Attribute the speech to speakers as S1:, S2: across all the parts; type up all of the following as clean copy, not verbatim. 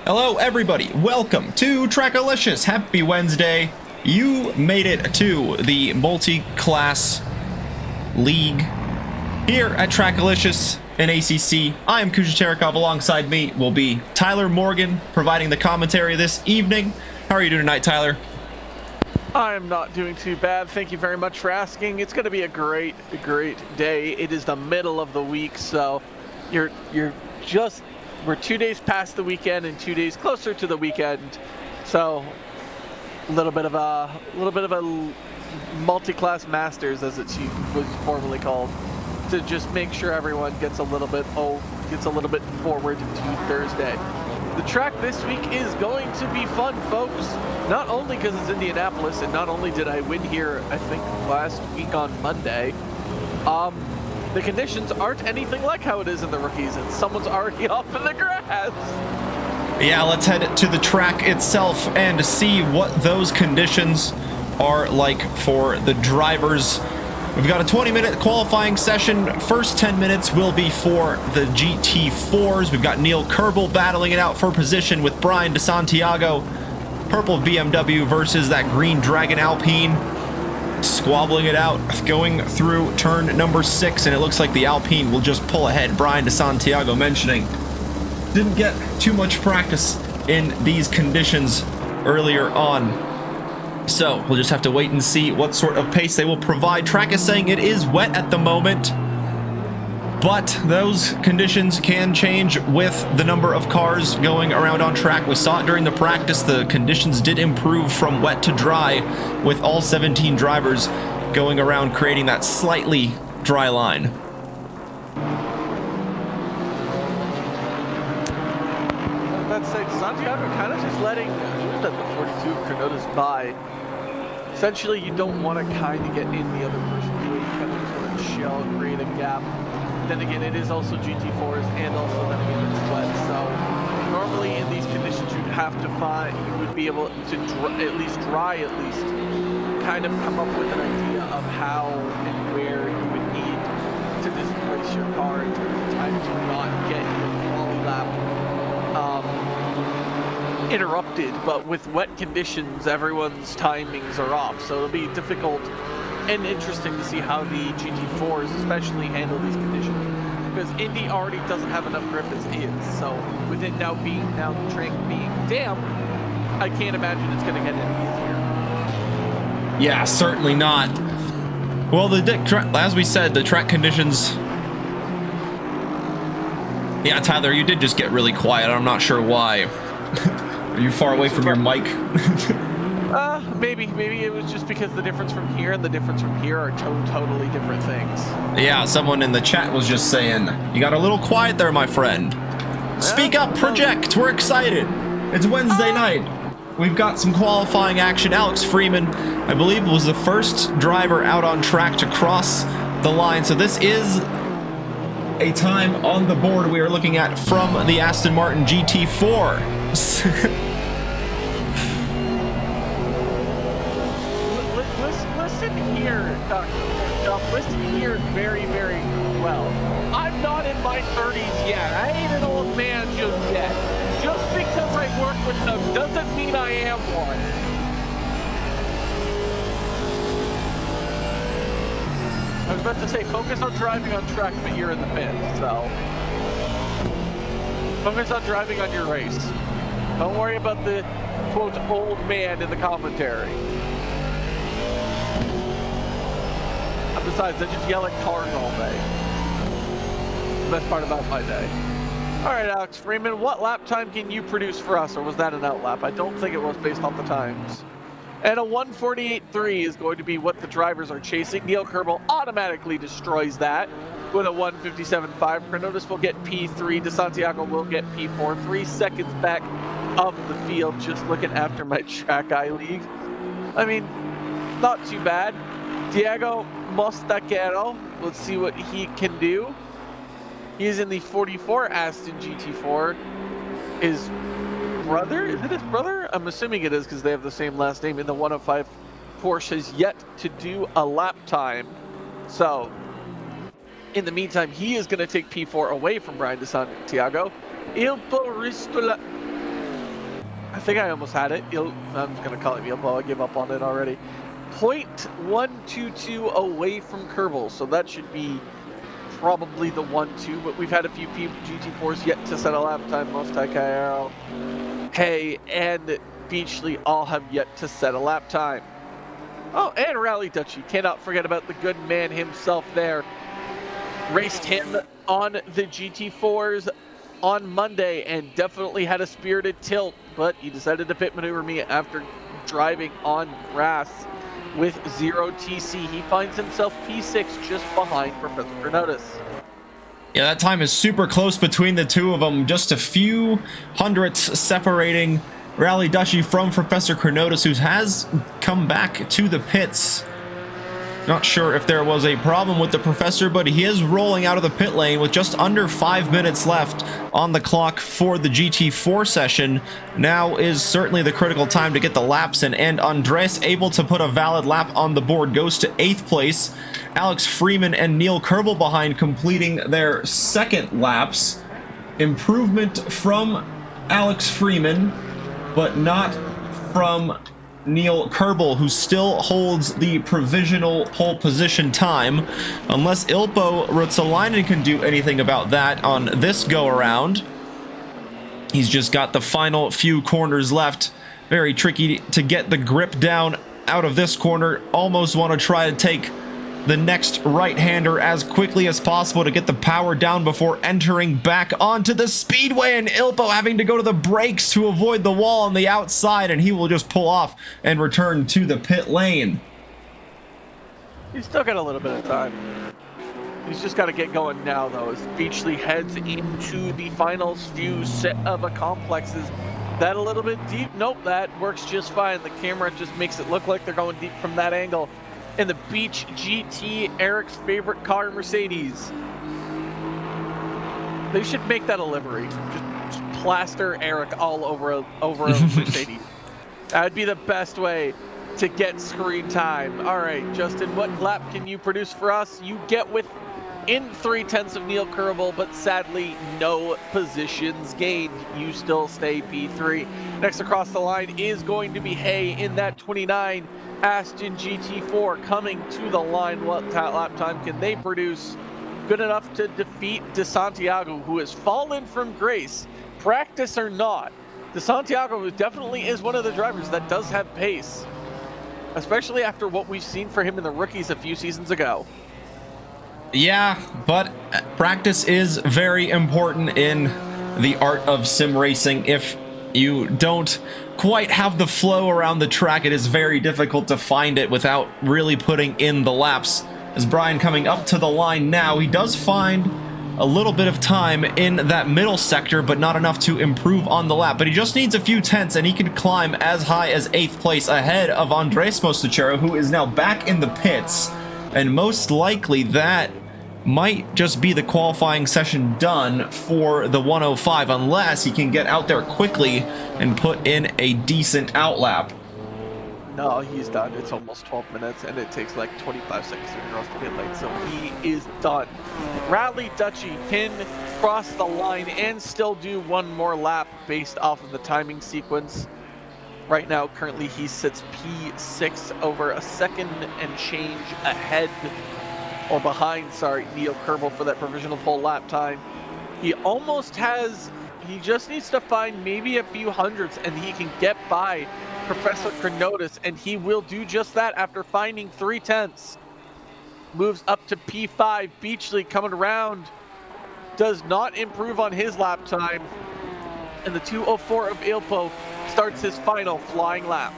S1: Hello everybody, welcome to Trackilicious. Happy Wednesday. You made it to the Multiclass League here at Trackilicious in ACC. I am Kujaterekov. Alongside me will be Tyler Morgan providing the commentary this evening. How are you doing tonight, Tyler?
S2: I'm not doing too bad. Thank you very much for asking. It's going to be a great day. It is the middle of the week, so we're 2 days past the weekend and 2 days closer to the weekend. So a little bit of a multi-class masters, as it was formerly called, to just make sure everyone gets a little bit forward to Thursday. The track this week is going to be fun, folks. Not only because it's Indianapolis, and not only did I win here, I think, last week on Monday, the conditions aren't anything like how it is in the rookies, and someone's already off in the grass.
S1: Yeah, let's head to the track itself and see what those conditions are like for the drivers. We've got a 20-minute qualifying session. First 10 minutes will be for the GT4s. We've got Neil Kerbel battling it out for position with Brian DeSantiago. Purple BMW versus that green Dragon Alpine. Squabbling it out, going through turn number 6, and it looks like the Alpine will just pull ahead. Brian DeSantiago mentioning didn't get too much practice in these conditions earlier on. So we'll just have to wait and see what sort of pace they will provide. Track is saying it is wet at the moment, but those conditions can change with the number of cars going around on track. We saw it during the practice. The conditions did improve from wet to dry with all 17 drivers going around, creating that slightly dry line.
S2: Let's say Santiago kind of just letting the 42 Cronotas by. Essentially, you don't want to kind of get in the other person's way. You kind of just want to chill, create a gap. Then again, it is also GT4s, and also then again it's wet. So normally in these conditions, you'd have to you would be able to at least kind of come up with an idea of how and where you would need to displace your car in terms of time to not get your quali lap interrupted. But with wet conditions, everyone's timings are off, so it'll be difficult and interesting to see how the GT4s especially handle these conditions, because Indy already doesn't have enough grip as is. So with it now the track being damp, I can't imagine it's going to get any easier.
S1: Yeah, certainly not. Well, as we said, the track conditions. Yeah, Tyler, you did just get really quiet. I'm not sure why. Are you far away from your mic?
S2: Maybe it was just because the difference from here and the difference from here are totally different things.
S1: Yeah, someone in the chat was just saying, you got a little quiet there, my friend. Speak up, project, we're excited. It's Wednesday night. We've got some qualifying action. Alex Freeman, I believe, was the first driver out on track to cross the line. So this is a time on the board we are looking at from the Aston Martin GT4.
S2: Listen here very, very well. I'm not in my 30s yet. I ain't an old man just yet. Just because I work with them doesn't mean I am one. I was about to say, focus on driving on track, but you're in the pit, so. Focus on driving on your race. Don't worry about the, quote, old man in the commentary. Besides, I just yell at cars all day. The best part about my day. All right, Alex Freeman, what lap time can you produce for us, or was that an out lap? I don't think it was based off the times. And a 1:48.3 is going to be what the drivers are chasing. Neil Kerbel automatically destroys that with a 1:57.5. Cronotas will get P3. DeSantiago will get P4. 3 seconds back of the field, just looking after my track eye league. I mean, not too bad. Diego Mostaquero, let's see what he can do. He's in the 44 Aston GT4. His brother, is it his brother? I'm assuming it is because they have the same last name. In the 105 Porsche has yet to do a lap time. So in the meantime, he is going to take P4 away from Brian DeSantiago. Il Poristola I think I almost had it. I'm just going to call it Ilpo. I give up on it already. 0.122 away from Kerbal, so that should be probably the 1-2, but we've had a few GT4s yet to set a lap time. Multiclass, Hay, and Beachley all have yet to set a lap time. Oh, and Trackilicious. Cannot forget about the good man himself there. Raced him on the GT4s on Monday and definitely had a spirited tilt, but he decided to pit maneuver me after driving on grass with 0 TC. He finds himself P6 just behind Professor Cronotus.
S1: Yeah, that time is super close between the two of them. Just a few hundredths separating Trackilicious from Professor Cronotus, who has come back to the pits. Not sure if there was a problem with the Professor, but he is rolling out of the pit lane with just under 5 minutes left on the clock for the GT4 session. Now is certainly the critical time to get the laps in, and Andres able to put a valid lap on the board, goes to 8th place. Alex Freeman and Neil Kerbal behind, completing their second laps. Improvement from Alex Freeman, but not from Neil Kerbal, who still holds the provisional pole position time, unless Ilpo Ruotsalainen can do anything about that on this go-around. He's just got the final few corners left. Very tricky to get the grip down out of this corner. Almost want to try to take the next right-hander as quickly as possible to get the power down before entering back onto the speedway, and Ilpo having to go to the brakes to avoid the wall on the outside, and he will just pull off and return to the pit lane.
S2: He's still got a little bit of time. He's just got to get going now, though, as Beachley heads into the final few set of complexes. That a little bit deep? Nope, that works just fine. The camera just makes it look like they're going deep from that angle. And the Beach GT, Eric's favorite car, Mercedes. They should make that a livery. Just plaster Eric all over a Mercedes. That'd be the best way to get screen time. All right, Justin, what lap can you produce for us? You get within 0.3 of Neil Kerbal, but sadly, no positions gained. You still stay P3. Next across the line is going to be Hay in that 29 Aston GT4 coming to the line. What lap time can they produce? Good enough to defeat De Santiago, who has fallen from grace, practice or not. De Santiago definitely is one of the drivers that does have pace, especially after what we've seen for him in the rookies a few seasons ago.
S1: Yeah, but practice is very important in the art of sim racing. If you don't quite have the flow around the track, it is very difficult to find it without really putting in the laps. As Brian coming up to the line now, he does find a little bit of time in that middle sector, but not enough to improve on the lap. But he just needs a few tenths, and he can climb as high as 8th place ahead of Andres Mostachero, who is now back in the pits. And most likely that might just be the qualifying session done for the 105, unless he can get out there quickly and put in a decent outlap.
S2: No, he's done. It's almost 12 minutes, and it takes like 25 seconds to cross the pit lane, so he is done. Trackilicious can cross the line and still do one more lap based off of the timing sequence. Right now, currently, he sits P6 over a second and change ahead, or behind, sorry, Neil Kerbal for that provisional pole lap time. He almost has, he just needs to find maybe a few hundredths, and he can get by Professor Cronotus, and he will do just that after finding 0.3. Moves up to P5. Beachley coming around, does not improve on his lap time, and the 2:04 of Ilpo starts his final flying lap.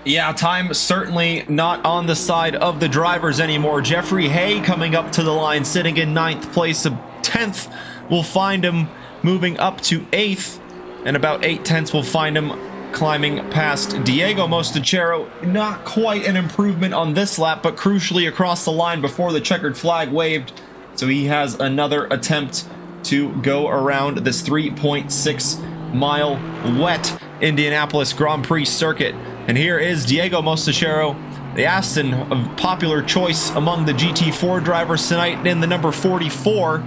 S1: Yeah, time certainly not on the side of the drivers anymore. Jeffrey Hay coming up to the line, sitting in 9th place. A 10th will find him moving up to 8th, and about 0.8 will find him climbing past Diego Mostachero. Not quite an improvement on this lap, but crucially across the line before the checkered flag waved. So he has another attempt to go around this 3.6 mile wet Indianapolis Grand Prix circuit. And here is Diego Mostachero, the Aston, of popular choice among the GT4 drivers tonight, in the number 44.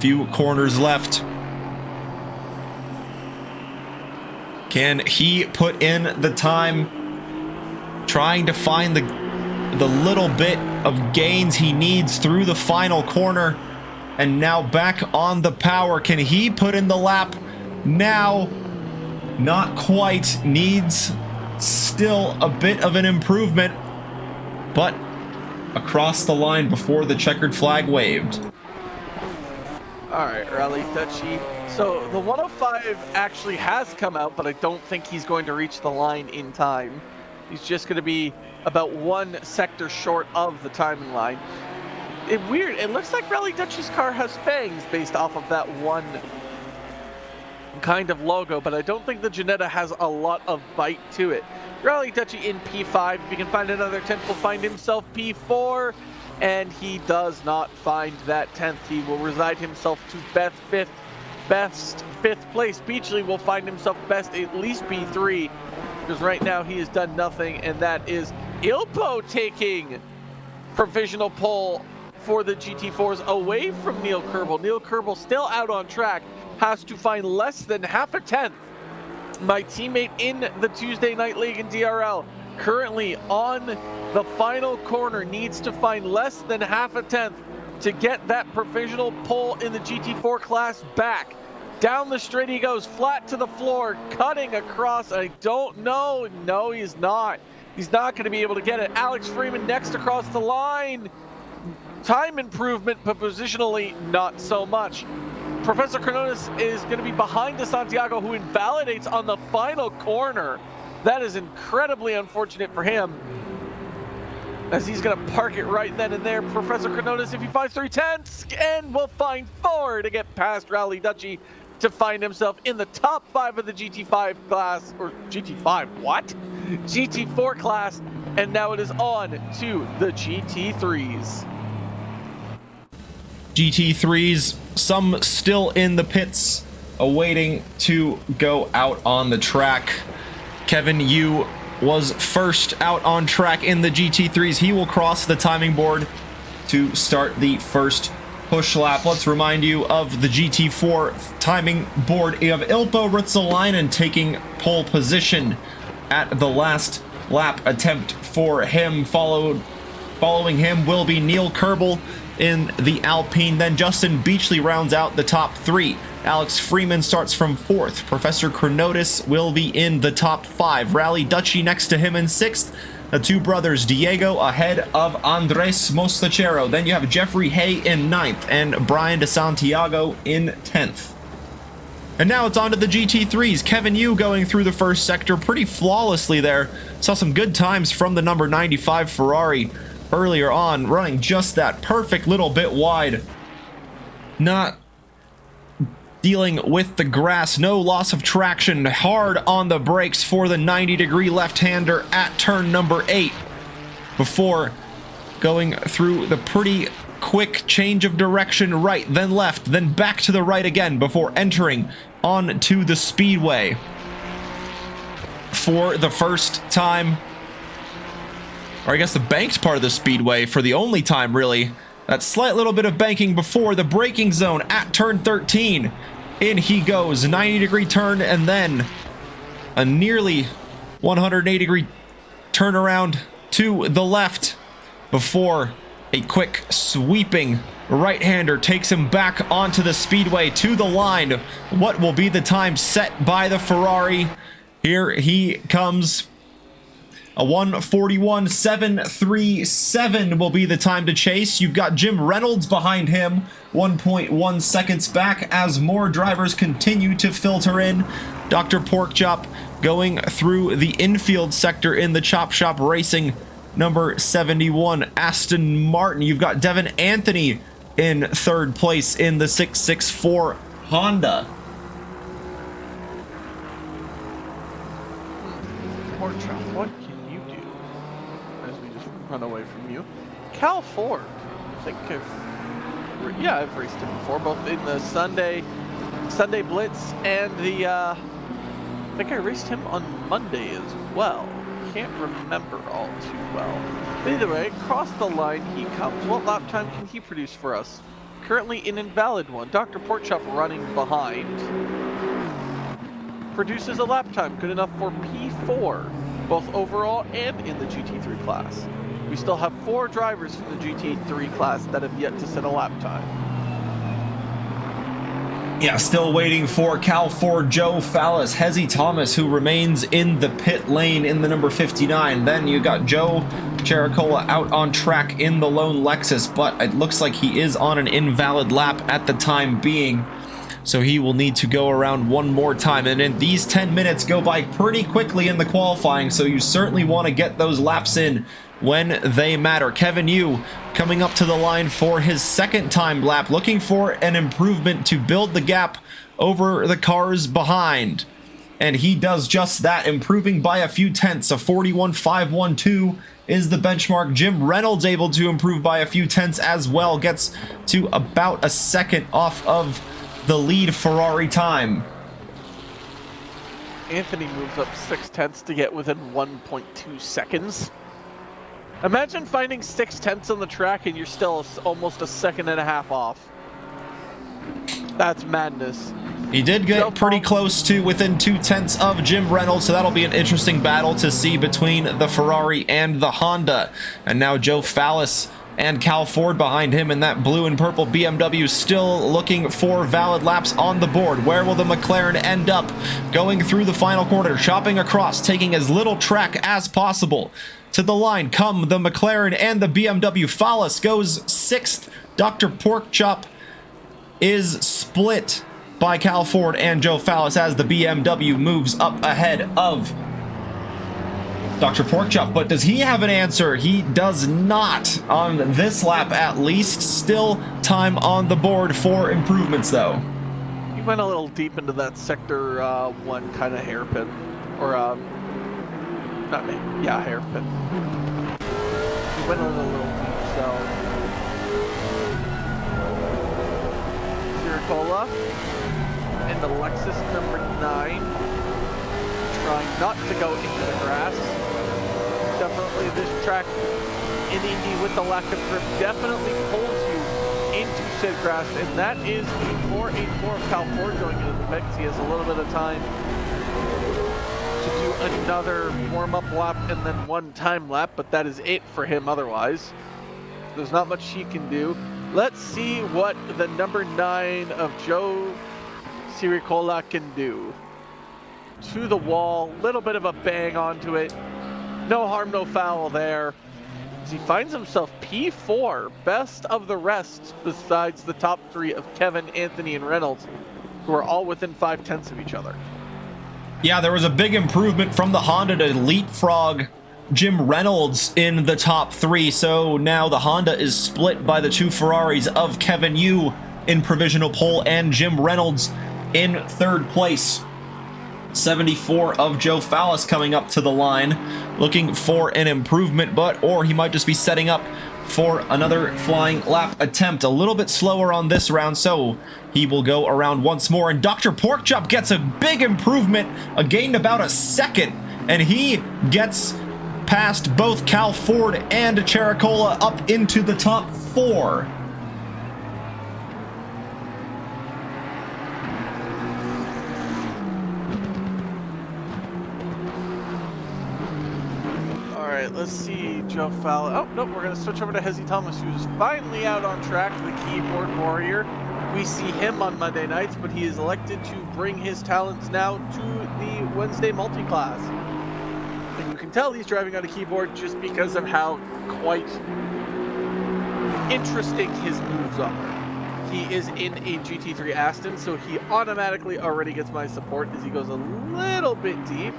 S1: Few corners left. Can he put in the time, trying to find the little bit of gains he needs through the final corner, and now back on the power? Can he put in the lap now? Not quite. Needs still a bit of an improvement, but across the line before the checkered flag waved.
S2: All right, Rally Dutchy. So the 105 actually has come out, but I don't think he's going to reach the line in time. He's just going to be about one sector short of the timing line. Weird. It looks like Rally Dutchy's car has fangs based off of that one kind of logo, but I don't think the Ginetta has a lot of bite to it. Rally Dutchy in P5. If he can find another 10th, will find himself P4, and he does not find that 10th. He will reside himself to best fifth place. Beachley will find himself best at least P3, because right now he has done nothing, and that is Ilpo taking provisional pole for the GT4s away from Neil Kerbel. Neil Kerbel still out on track, has to find less than half a 10th. My teammate in the Tuesday Night League in DRL, currently on the final corner, needs to find less than half a 10th to get that provisional pole in the GT4 class back. Down the straight he goes, flat to the floor, cutting across. I don't know. No, he's not. He's not going to be able to get it. Alex Freeman next across the line. Time improvement, but positionally not so much. Professor Crononis is going to be behind De Santiago, who invalidates on the final corner. That is incredibly unfortunate for him, as he's going to park it right then and there. Professor Crononis, if he finds 3/10, and will find 4 to get past Rally Dutchy to find himself in the top 5 of the GT5 class, or GT5, what? GT4 class, and now it is on to the GT3s.
S1: GT3s, some still in the pits, awaiting to go out on the track. Kevin Yu was first out on track in the GT3s. He will cross the timing board to start the first push lap. Let's remind you of the GT4 timing board. You have Ilpo Ruotsalainen taking pole position at the last lap attempt for him. Following him will be Neil Kerbel in the Alpine. Then Justin Beachley rounds out the top 3. Alex Freeman starts from 4th. Professor Cronotis will be in the top 5. Rally Dutchy next to him in 6th. The two brothers Diego ahead of Andres Mostachero. Then you have Jeffrey Hay in 9th and Brian De Santiago in 10th. And now it's on to the GT3s. Kevin Yu going through the first sector pretty flawlessly there. Saw some good times from the number 95 Ferrari earlier on, running just that perfect little bit wide. Not dealing with the grass, no loss of traction, hard on the brakes for the 90-degree left-hander at turn number 8 before going through the pretty quick change of direction, right, then left, then back to the right again before entering onto the speedway for the first time, or I guess the banked part of the speedway for the only time, really. That slight little bit of banking before the braking zone at turn 13. In he goes, 90-degree turn, and then a nearly 180-degree turnaround to the left before a quick sweeping right-hander takes him back onto the speedway to the line. What will be the time set by the Ferrari? Here he comes. A 1:41.737 will be the time to chase. You've got Jim Reynolds behind him, 1.1 seconds back as more drivers continue to filter in. Dr. Porkchop going through the infield sector in the Chop Shop Racing number 71 Aston Martin. You've got Devin Anthony in 3rd place in the 664 Honda.
S2: Porkchop, what as we just run away from you? Cal Ford. I think I've raced him before, both in the Sunday Blitz and the I think I raced him on Monday as well. Can't remember all too well. But either way, across the line he comes. What lap time can he produce for us? Currently an invalid one. Dr. Porkchop running behind. produces a lap time good enough for P4, both overall and in the GT3 class. We still have 4 drivers from the GT3 class that have yet to set a lap time.
S1: Yeah, still waiting for Cal Ford, Joe Fallis, Hezzy Thomas, who remains in the pit lane in the number 59. Then you got Joe Chericola out on track in the lone Lexus, but it looks like he is on an invalid lap at the time being. So he will need to go around one more time. And then these 10 minutes go by pretty quickly in the qualifying, so you certainly want to get those laps in when they matter. Kevin Yu coming up to the line for his second time lap, looking for an improvement to build the gap over the cars behind. And he does just that, improving by a few tenths. A 41.512 is the benchmark. Jim Reynolds able to improve by a few tenths as well, gets to about a second off of the lead Ferrari time.
S2: Anthony moves up 0.6 to get within 1.2 seconds. Imagine finding 0.6 on the track and you're still almost a second and a half off. That's madness.
S1: He did get pretty close to within 0.2 of Jim Reynolds, so that'll be an interesting battle to see between the Ferrari and the Honda. And now Joe Fallis and Cal Ford behind him in that blue and purple BMW, still looking for valid laps on the board. Where will the McLaren end up? Going through the final quarter, chopping across, taking as little track as possible. To the line come the McLaren and the BMW. Fallis goes 6th. Dr. Porkchop is split by Cal Ford and Joe Fallis as the BMW moves up ahead of Dr. Porkchop. But does he have an answer? He does not on this lap, at least. Still time on the board for improvements, though.
S2: He went a little deep into that sector 1 kind of hairpin, or hairpin. He went a little deep, so. Chericola and the Lexus number 9, trying not to go into the grass. Definitely this track in Indy with the lack of grip definitely pulls you into said grass, and that is the 484 of Cal Ford going into the mix. He has a little bit of time to do another warm-up lap and then one time lap, but that is it for him otherwise. There's not much he can do. Let's see what the number 9 of Joe Chericola can do. To the wall, little bit of a bang onto it. No harm, no foul there. As he finds himself P4, best of the rest besides the top 3 of Kevin, Anthony, and Reynolds, who are all within 0.5 of each other.
S1: Yeah, there was a big improvement from the Honda to leapfrog Jim Reynolds in the top 3, so now the Honda is split by the 2 Ferraris of Kevin Yu in provisional pole and Jim Reynolds in 3rd place. 74 of Joe Fallis coming up to the line, looking for an improvement, or he might just be setting up for another flying lap attempt. A little bit slower on this round, so he will go around once more, and Dr. Porkchop gets a big improvement, gained about a second, and he gets past both Cal Ford and Chericola up into the top 4.
S2: Alright, let's see Joe Fallis. Oh, nope, we're going to switch over to Hezzy Thomas, who's finally out on track, the keyboard warrior. We see him on Monday nights, but he is elected to bring his talents now to the Wednesday multi-class. And you can tell he's driving on a keyboard just because of how quite interesting his moves are. He is in a GT3 Aston, so he automatically already gets my support as he goes a little bit deep.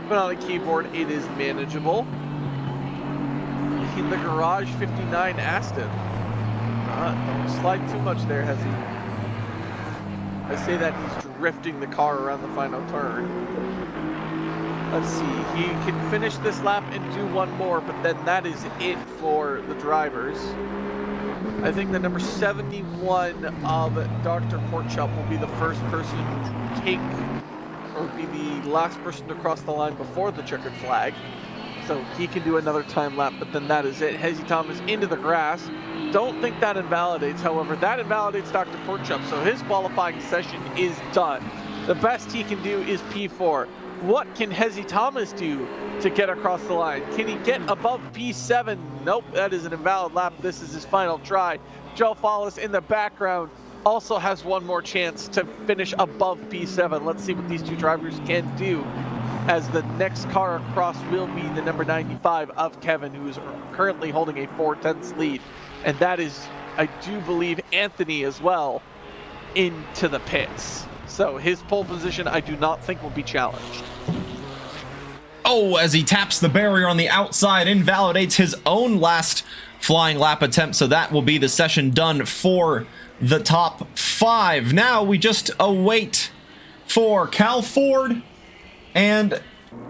S2: But on a keyboard, it is manageable. In the Garage 59 Aston. Don't slide too much there, Hezzy. I say that he's drifting the car around the final turn. Let's see, he can finish this lap and do one more, but then that is it for the drivers. I think the number 71 of Dr. Porkchop will be the first person to take, or be the last person to cross the line before the checkered flag. So he can do another time lap, but then that is it. Hezzy Thomas into the grass. Don't think that invalidates, however, that invalidates Dr. Porkchop, so his qualifying session is done. The best he can do is P4. What can Hezzy Thomas do to get across the line? Can he get above P7? Nope, that is an invalid lap. This is his final try. Joe Fallis in the background also has one more chance to finish above P7. Let's see what these two drivers can do, as the next car across will be the number 95 of Kevin, who is currently holding a 4/10 lead. And that is, I do believe, Anthony as well into the pits. So his pole position, I do not think will be challenged.
S1: Oh, as he taps the barrier on the outside, invalidates his own last flying lap attempt. So that will be the session done for the top 5. Now we just await for Cal Ford and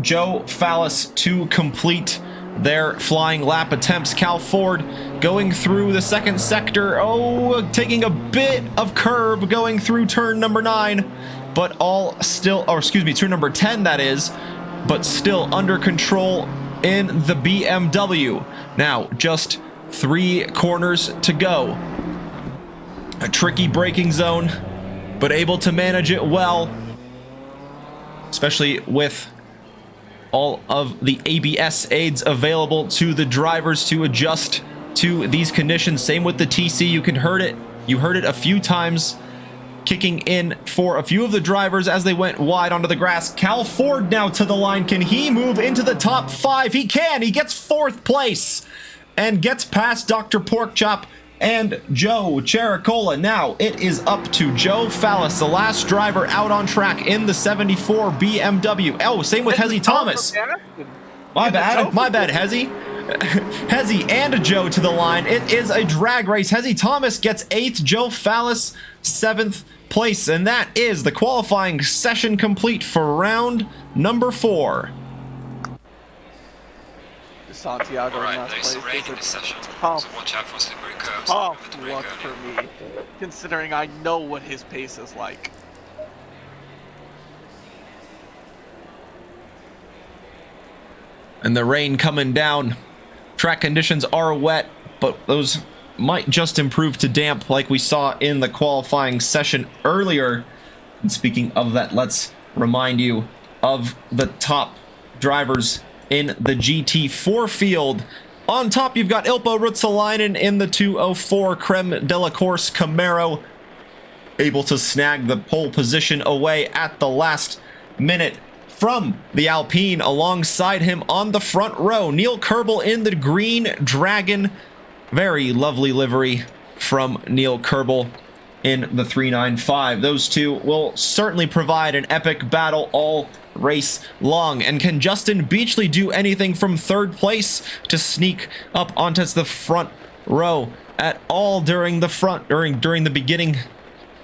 S1: Joe Fallis to complete their flying lap attempts. Cal Ford going through the second sector. Oh, taking a bit of curb going through turn number 9, but all still, or excuse me, turn number 10 that is, but still under control in the BMW. Now, just 3 corners to go. A tricky braking zone, but able to manage it well, especially with all of the ABS aids available to the drivers to adjust to these conditions. Same with the TC. You heard it a few times kicking in for a few of the drivers as they went wide onto the grass. Cal Ford now to the line. Can he move into the top 5? He can. He gets 4th place and gets past Dr. Porkchop and Joe Chericola. Now it is up to Joe Fallis, the last driver out on track in the 74 BMW. Oh, same with Hezzy Thomas. My bad, Hezzy. Hezzy and Joe to the line. It is a drag race. Hezzy Thomas gets 8th, Joe Fallis 7th place, and that is the qualifying session complete for round number 4.
S2: Santiago.
S3: All right, there's some rain in this session,
S2: tough,
S3: so watch out for slippery curbs.
S2: tough luck for me, considering I know what his pace is like.
S1: And the rain coming down. Track conditions are wet, but those might just improve to damp like we saw in the qualifying session earlier. And speaking of that, let's remind you of the top drivers in the GT4 field. On top, you've got Ilpo Ruotsalainen in the 204 Creme de la Course Camaro, able to snag the pole position away at the last minute from the Alpine. Alongside him on the front row, Neil Kerbel in the green Dragon. Very lovely livery from Neil Kerbel in the 395. Those two will certainly provide an epic battle all race long. And can Justin Beachley do anything from 3rd place to sneak up onto the front row at all during the beginning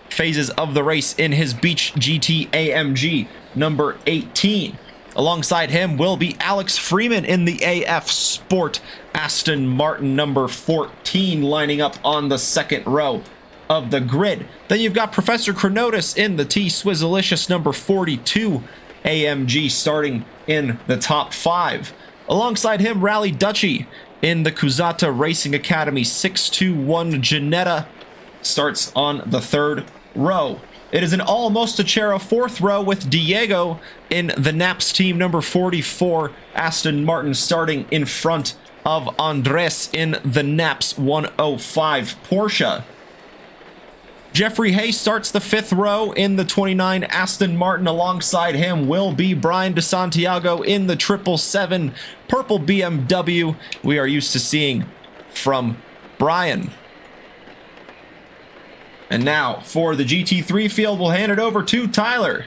S1: phases of the race in his Beach GT AMG number 18? Alongside him will be Alex Freeman in the AF Sport Aston Martin number 14, lining up on the 2nd row of the grid. Then you've got Professor Chronotis in the T-Swizzalicious number 42 AMG, starting in the top 5. Alongside him, Rally Dutchy in the Cusata Racing Academy 621 Ginetta starts on the 3rd row. It is an all Mostachero 4th row with Diego in the Naps team number 44 Aston Martin, starting in front of Andres in the Naps 105 Porsche. Jeffrey Hay starts the 5th row in the 29 Aston Martin. Alongside him will be Brian DeSantiago in the 777 purple BMW we are used to seeing from Brian. And now for the GT3 field, we'll hand it over to Tyler.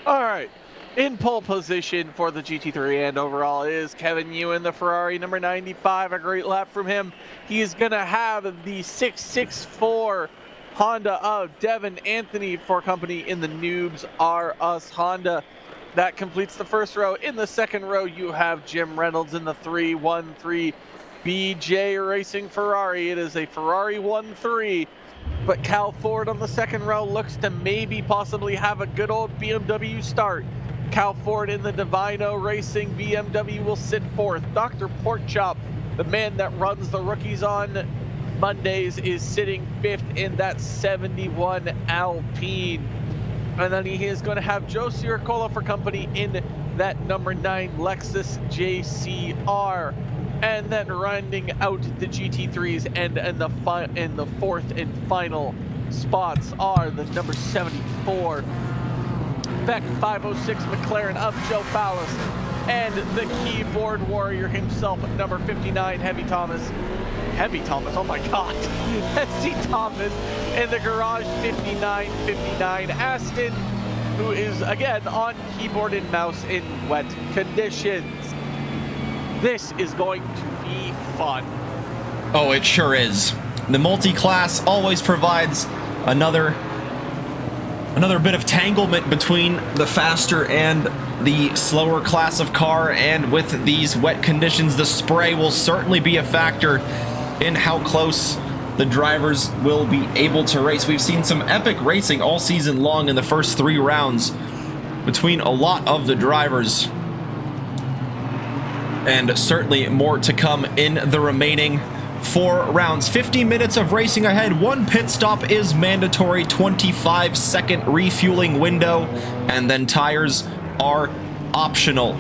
S2: All right. In pole position for the GT3 and overall is Kevin Ewan, the Ferrari number 95. A great lap from him. He is going to have the 664 Honda of Devin Anthony for company in the Noobs R Us Honda. That completes the 1st row. In the 2nd row, you have Jim Reynolds in the 313 BJ Racing Ferrari. It is a Ferrari 1-3. But Cal Ford on the 2nd row looks to maybe possibly have a good old BMW start. Cal Ford in the Divino Racing BMW will sit 4th. Dr. Porkchop, the man that runs the rookies on Mondays, is sitting 5th in that 71 Alpine. And then he is going to have Joe Siricola for company in that number 9 Lexus JCR. And then rounding out the GT3s and in the fourth and final spots are the number 74 Beck 506 McLaren of Joe Fallis and the keyboard warrior himself, number 59 Heavy Thomas, oh my god, SC Thomas in the garage 5959 Aston, who is again on keyboard and mouse in wet conditions. This is going to be fun.
S1: Oh, it sure is. The multi-class always provides another bit of tanglement between the faster and the slower class of car, and with these wet conditions, the spray will certainly be a factor in how close the drivers will be able to race. We've seen some epic racing all season long in the first 3 rounds between a lot of the drivers, and certainly more to come in the remaining 4 rounds. 50 minutes of racing ahead. 1 pit stop is mandatory, 25-second refueling window, and then tires are optional,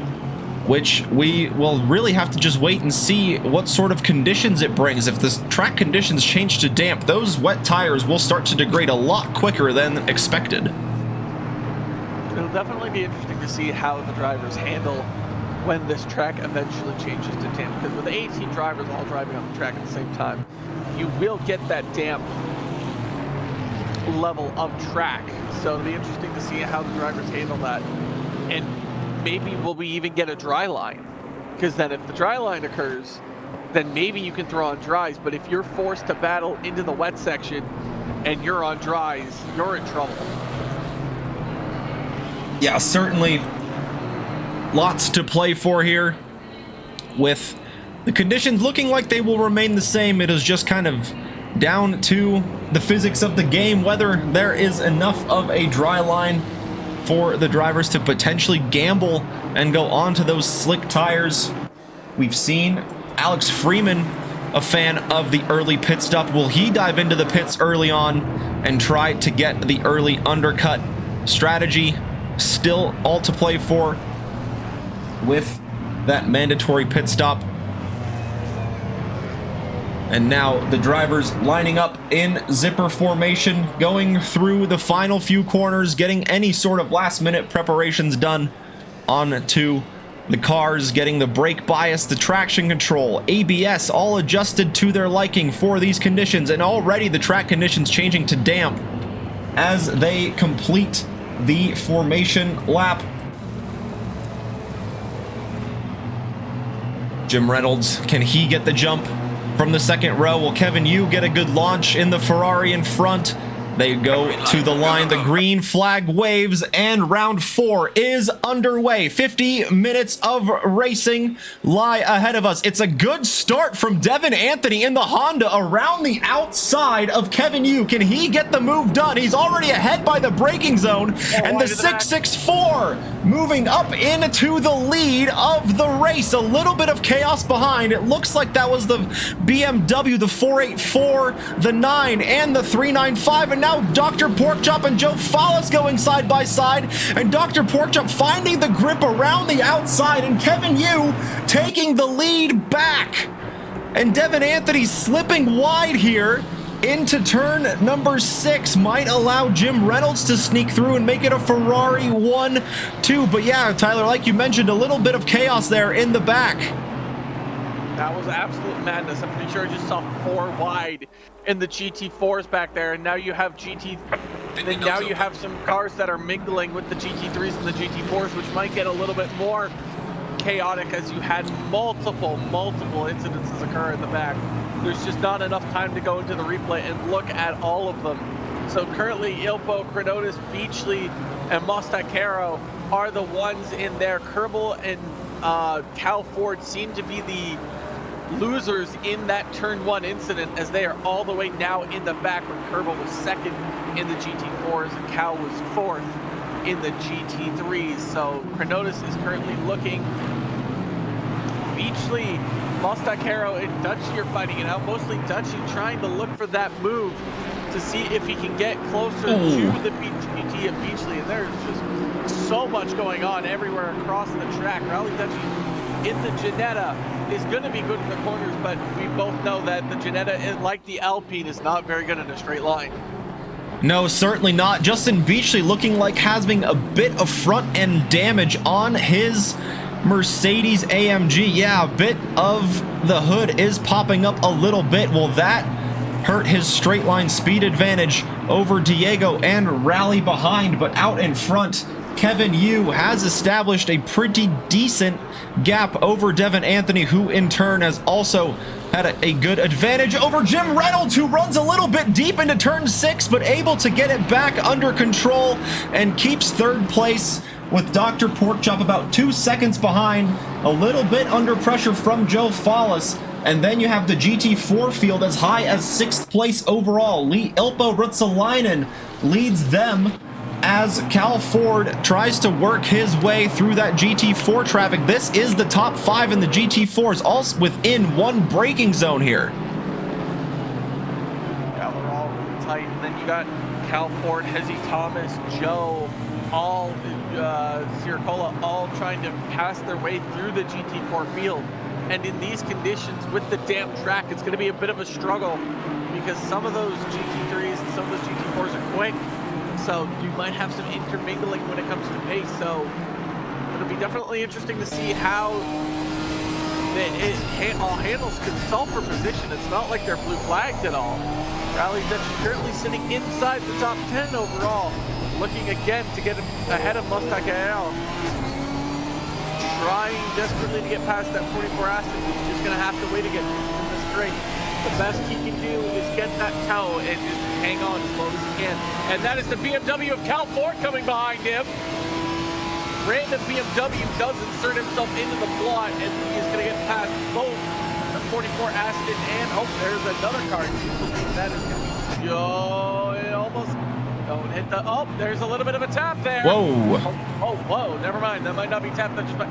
S1: which we will really have to just wait and see what sort of conditions it brings. If the track conditions change to damp, those wet tires will start to degrade a lot quicker than expected.
S2: It'll definitely be interesting to see how the drivers handle when this track eventually changes to damp, because with 18 drivers all driving on the track at the same time, you will get that damp level of track. So it'll be interesting to see how the drivers handle that, and maybe will we even get a dry line, because then if the dry line occurs, then maybe you can throw on dries. But if you're forced to battle into the wet section and you're on dries, you're in trouble.
S1: Yeah, certainly lots to play for here, with the conditions looking like they will remain the same. It is just kind of down to the physics of the game, whether there is enough of a dry line for the drivers to potentially gamble and go onto those slick tires. We've seen Alex Freeman, a fan of the early pit stop. Will he dive into the pits early on and try to get the early undercut strategy? Still all to play for with that mandatory pit stop. And now the drivers lining up in zipper formation, going through the final few corners, getting any sort of last-minute preparations done onto the cars, getting the brake bias, the traction control, ABS, all adjusted to their liking for these conditions. And already the track conditions changing to damp as they complete the formation lap. Jim Reynolds, can he get the jump from the second row? Will Kevin Yu get a good launch in the Ferrari in front? They go to the line, the green flag waves, and round 4 is underway. 50 minutes of racing lie ahead of us. It's a good start from Devin Anthony in the Honda around the outside of Kevin Yu. Can he get the move done? He's already ahead by the braking zone, and the 664 moving up into the lead of the race. A little bit of chaos behind. It looks like that was the BMW, the 484, the 9, and the 395, and now Dr. Porkchop and Joe Fallis going side by side, and Dr. Porkchop finding the grip around the outside, and Kevin Yu taking the lead back. And Devin Anthony slipping wide here into turn number 6 might allow Jim Reynolds to sneak through and make it a Ferrari 1-2. But yeah, Tyler, like you mentioned, a little bit of chaos there in the back.
S2: That was absolute madness. I'm pretty sure I just saw 4 wide in the GT4s back there, and now you have you have some cars that are mingling with the GT3s and the GT4s, which might get a little bit more chaotic as you had multiple incidences occur in the back. There's just not enough time to go into the replay and look at all of them. So currently Ilpo, Crenotis, Beachley, and Mostakero are the ones in there. Kerbal and Cal Ford seem to be the losers in that turn 1 incident, as they are all the way now in the back, where Kerbal was second in the GT4s and Cal was 4th in the GT3s. So Crenotis is currently looking. Beachley, Mostakero, and Dutchy are fighting it out. Mostly Dutchy trying to look for that move to see if he can get closer
S1: Ooh.
S2: to the GT of Beachley. And there's just so much going on everywhere across the track. Rally Dutchie in the Ginetta is going to be good in the corners, but we both know that the Ginetta, like the Alpine, is not very good in a straight line.
S1: No, certainly not. Justin Beachley looking like having a bit of front end damage on his Mercedes AMG. Yeah, a bit of the hood is popping up a little bit. Will that hurt his straight line speed advantage over Diego and Rally behind? But out in front, Kevin Yu has established a pretty decent gap over Devin Anthony, who in turn has also had a good advantage over Jim Reynolds, who runs a little bit deep into turn 6, but able to get it back under control and keeps third place with Dr. Porkchop about 2 seconds behind, a little bit under pressure from Joe Fallis. And then you have the GT4 field as high as 6th place overall. Ilpo Rutsalainen leads them as Cal Ford tries to work his way through that GT4 traffic. This is the top 5 in the GT4s, all within one braking zone here.
S2: Yeah, they're all really tight. And then you got Cal Ford, Hezzy Thomas, Joe, all Siricola, all trying to pass their way through the GT4 field. And in these conditions with the damp track, it's going to be a bit of a struggle because some of those GT3s and some of those GT4s are quick. So you might have some intermingling when it comes to pace. So it'll be definitely interesting to see how it all handles, because it's all for position. It's not like they're blue flagged at all. Rally Dutch currently sitting inside the top 10 overall, looking again to get ahead of Mustang AL. Trying desperately to get past that 44 Aston. He's just going to have to wait again in the straight. The best he can do is get that toe and just hang on as long as he can. And that is the BMW of Cal Ford coming behind him. Random BMW does insert himself into the plot, and he is going to get past both the 44 Aston and, oh, there's another car. That is going to be, it almost, don't hit the, oh, there's a little bit of a tap there.
S1: Whoa.
S2: Oh, whoa, never mind. That might not be tapped. That just might.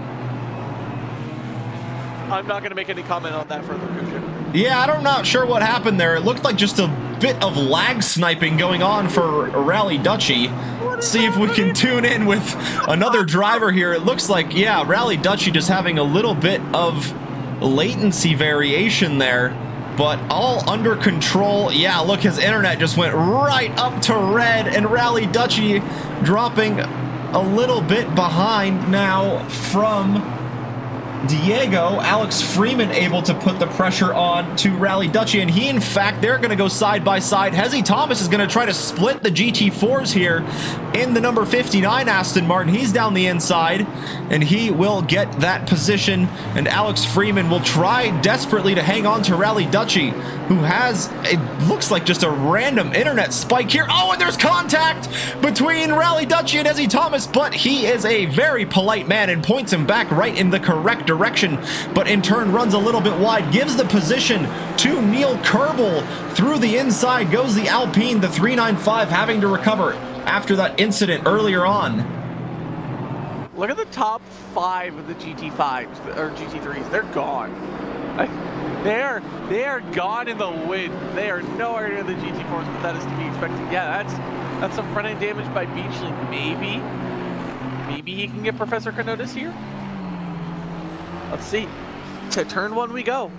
S2: I'm not going to make any comment on that further, Kuja.
S1: Yeah, I'm not sure what happened there. It looked like just a bit of lag sniping going on for Rally Dutchie. Let's see if we can tune in with another driver here. It looks like, yeah, Rally Dutchie just having a little bit of latency variation there, but all under control. Yeah, look, his internet just went right up to red, and Rally Dutchie dropping a little bit behind now from Diego. Alex Freeman able to put the pressure on to Rally Dutchie, and he, in fact, they're going to go side by side. Hezzy Thomas is going to try to split the GT4s here in the number 59 Aston Martin. He's down the inside, and he will get that position, and Alex Freeman will try desperately to hang on to Rally Dutchie, who has, it looks like, just a random internet spike here. Oh, and there's contact between Rally Dutchie and Hezzy Thomas, but he is a very polite man and points him back right in the correct direction, but in turn runs a little bit wide, gives the position to Neil Kerbel. Through the inside goes the Alpine, the 395, having to recover after that incident earlier on.
S2: Look at the top 5 of the GT5s or GT3s. They're gone. They are gone in the wind. They are nowhere near the GT4s, but that is to be expected. Yeah, that's some front end damage by Beachley. Maybe he can get Professor Canotis here. Let's see. To turn 1 we go.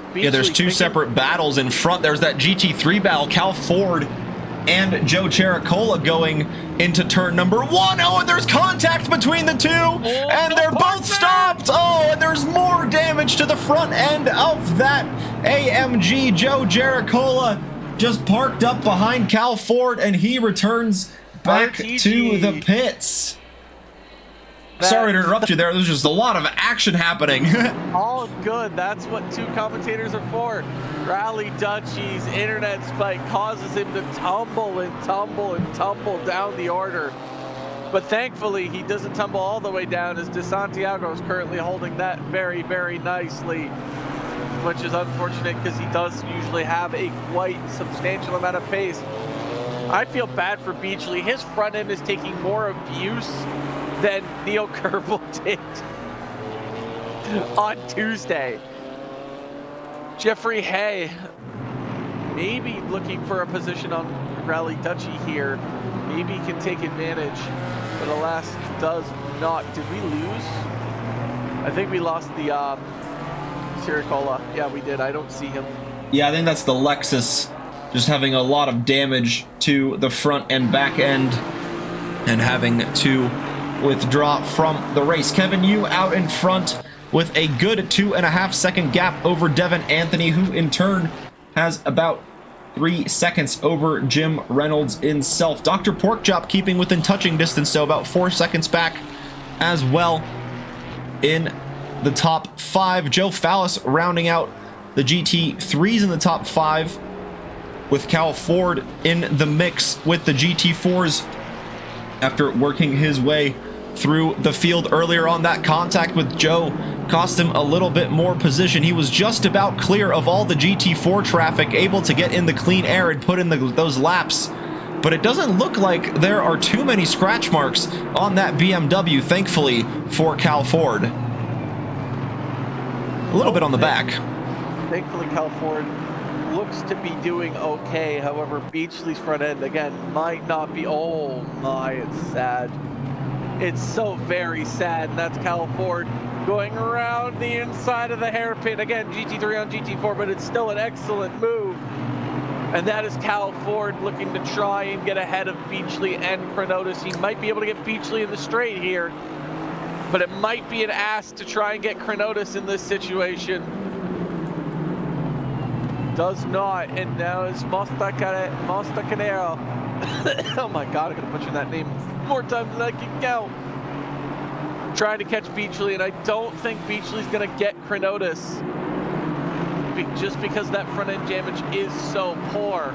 S2: Beachley,
S1: yeah, there's two separate battles in front. There's that GT3 battle, Cal Ford and Joe Chericola going into turn number 1. Oh, and there's contact between the two, and they're both stopped. Oh, and there's more damage to the front end of that AMG. Joe Chericola just parked up behind Cal Ford, and he returns back to the pits. Sorry to interrupt you there. There's just a lot of action happening.
S2: All good. That's what 2 commentators are for. Rally Dutchie's internet spike causes him to tumble and tumble and tumble down the order. But thankfully, he doesn't tumble all the way down, as De Santiago is currently holding that very, very nicely, which is unfortunate because he does usually have a quite substantial amount of pace. I feel bad for Beachley. His front end is taking more abuse than Neil Kerbel did on Tuesday. Jeffrey Hay maybe looking for a position on Rally Dutchy here. Maybe he can take advantage, but alas, does not. Did we lose? I think we lost the Siricola. Yeah, we did. I don't see him.
S1: Yeah, I think that's the Lexus just having a lot of damage to the front and back end and having to withdraw from the race. Kevin, you out in front with a good 2.5 second gap over Devin Anthony, who in turn has about 3 seconds over Jim Reynolds in self. Dr. Porkchop keeping within touching distance, so about 4 seconds back as well in the top 5. Joe Fallis rounding out the GT3s in the top 5, with Cal Ford in the mix with the GT4s after working his way through the field earlier on. That contact with Joe cost him a little bit more position. He was just about clear of all the GT4 traffic, able to get in the clean air and put in those laps. But it doesn't look like there are too many scratch marks on that BMW, thankfully, for Cal Ford. A little bit on the back.
S2: Thankfully, Cal Ford looks to be doing okay. However, Beachley's front end, again, might not be. Oh my, it's sad. It's so very sad, and that's Cal Ford going around the inside of the hairpin. Again, GT3 on GT4, but it's still an excellent move. And that is Cal Ford looking to try and get ahead of Beachley and Chronotis. He might be able to get Beachley in the straight here, but it might be an ask to try and get Chronotis in this situation. Does not, and now is Mostacanero. Oh my God, I'm gonna butcher that name more times than I can count. Trying to catch Beachley, and I don't think Beachley's gonna get Chronotis just because that front end damage is so poor.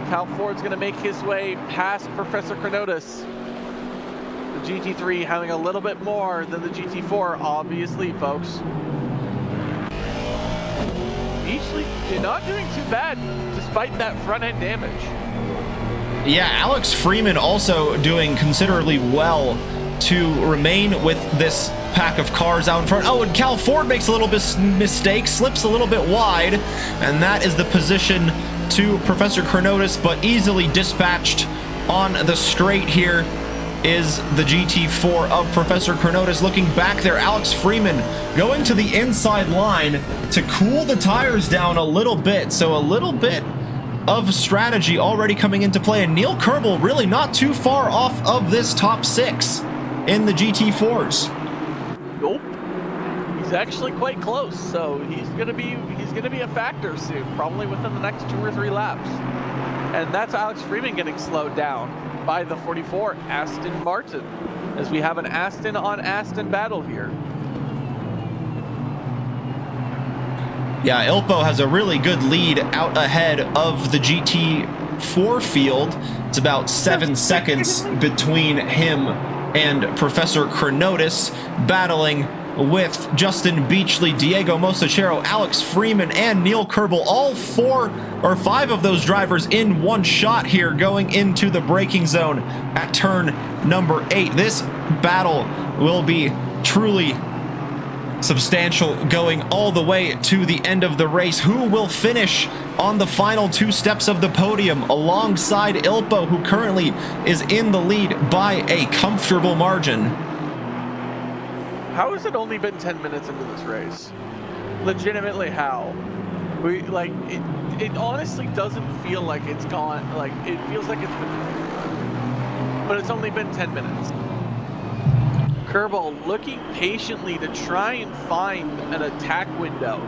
S2: Cal Ford's gonna make his way past Professor Chronotis. The GT3 having a little bit more than the GT4, obviously, folks. Beachley, you're not doing too bad despite that front end damage.
S1: Yeah, Alex Freeman also doing considerably well to remain with this pack of cars out in front. Oh, and Cal Ford makes a little bit mistake, slips a little bit wide, and that is the position to Professor Chronotis, but easily dispatched on the straight here is the GT4 of Professor Chronotis. Looking back there, Alex Freeman going to the inside line to cool the tires down a little bit, so a little bit of strategy already coming into play, and Neil Kerbel really not too far off of this top 6 in the GT4s.
S2: Nope, he's actually quite close, so he's gonna be a factor soon, probably within the next 2 or 3 laps. And that's Alex Freeman getting slowed down by the 44 Aston Martin, as we have an Aston on Aston battle here.
S1: Yeah, Ilpo has a really good lead out ahead of the GT4 field. It's about 7 seconds between him and Professor Chronotis, battling with Justin Beachley, Diego Mosachero, Alex Freeman, and Neil Kerbel. All 4 or 5 of those drivers in one shot here going into the braking zone at turn number 8. This battle will be truly substantial going all the way to the end of the race. Who will finish on the final 2 steps of the podium alongside Ilpo, who currently is in the lead by a comfortable margin?
S2: How has it only been 10 minutes into this race? Legitimately, how? It honestly doesn't feel like it's gone, like it feels like it's been, but it's only been 10 minutes. Kerbal looking patiently to try and find an attack window.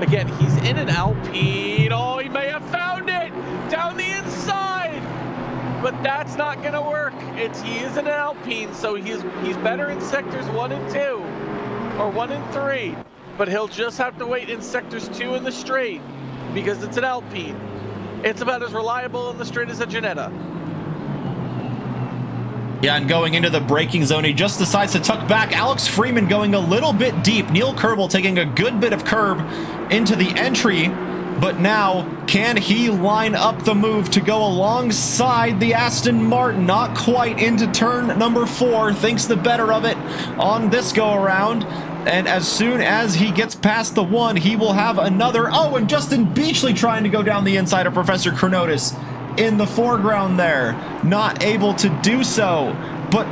S2: Again, he's in an Alpine. Oh, he may have found it down the inside, but that's not gonna work. He is in an Alpine, so he's better in sectors 1 and 2, or 1 and 3, but he'll just have to wait in sectors 2 in the straight because it's an Alpine. It's about as reliable in the straight as a Ginetta.
S1: Yeah, and going into the braking zone, he just decides to tuck back. Alex Freeman going a little bit deep. Neil Kerbel taking a good bit of curb into the entry, but now can he line up the move to go alongside the Aston Martin? Not quite into turn number 4. Thinks the better of it on this go around. And as soon as he gets past the 1, he will have another. Oh, and Justin Beachley trying to go down the inside of Professor Chronotis in the foreground there. Not able to do so. But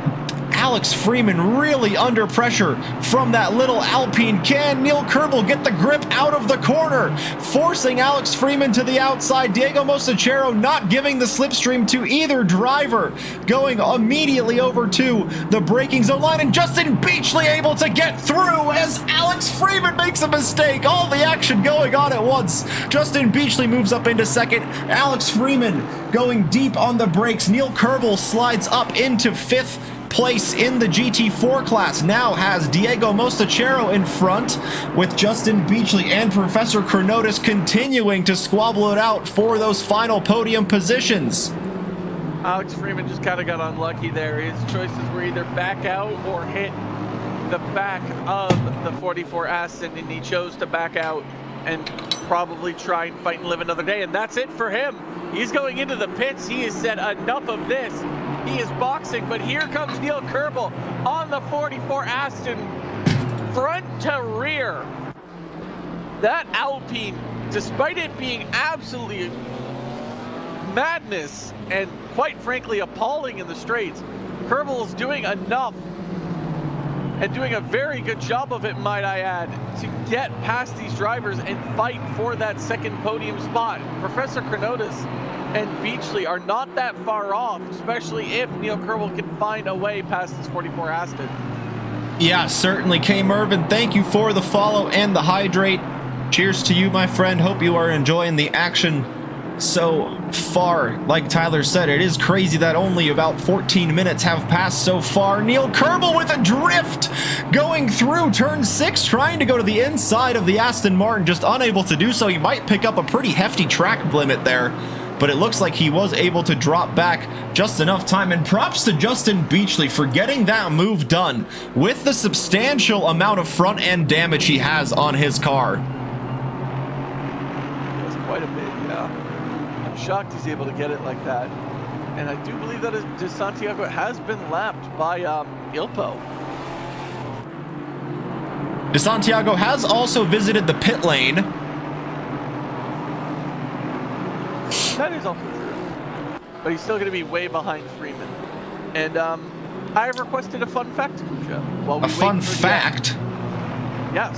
S1: Alex Freeman really under pressure from that little Alpine. Can Neil Kerbel get the grip out of the corner, forcing Alex Freeman to the outside? Diego Mosachero not giving the slipstream to either driver, going immediately over to the braking zone line, and Justin Beachley able to get through as Alex Freeman makes a mistake. All the action going on at once. Justin Beachley moves up into second. Alex Freeman going deep on the brakes. Neil Kerbel slides up into 5th place in the GT4 class. Now has Diego Mostachero in front, with Justin Beachley and Professor Chronotis continuing to squabble it out for those final podium positions.
S2: Alex Freeman just kind of got unlucky there. His choices were either back out or hit the back of the 44 Aston, and he chose to back out and probably try and fight and live another day, and that's it for him. He's going into the pits. He has said enough of this. He is boxing, but here comes Neil Kerbel on the 44 Aston, front to rear. That Alpine, despite it being absolutely madness and quite frankly appalling in the straights, Kerbel is doing enough and doing a very good job of it, might I add, to get past these drivers and fight for that second podium spot. Professor Chronotis and Beachley are not that far off, especially if Neil Kerbel can find a way past this 44 Aston.
S1: Yeah, certainly. K. Mervin, thank you for the follow and the hydrate. Cheers to you, my friend. Hope you are enjoying the action so far. Like Tyler said, it is crazy that only about 14 minutes have passed so far. Neil Kerbel with a drift going through turn 6, trying to go to the inside of the Aston Martin, just unable to do so. He might pick up a pretty hefty track limit there, but it looks like he was able to drop back just enough time. And props to Justin Beachley for getting that move done with the substantial amount of front end damage he has on his car.
S2: That's quite a bit, yeah. I'm shocked he's able to get it like that. And I do believe that De Santiago has been lapped by Ilpo.
S1: De Santiago has also visited the pit lane.
S2: That is also true. But he's still going to be way behind Freeman. And I have requested a fun fact, Kuja.
S1: A fun fact?
S2: Yes.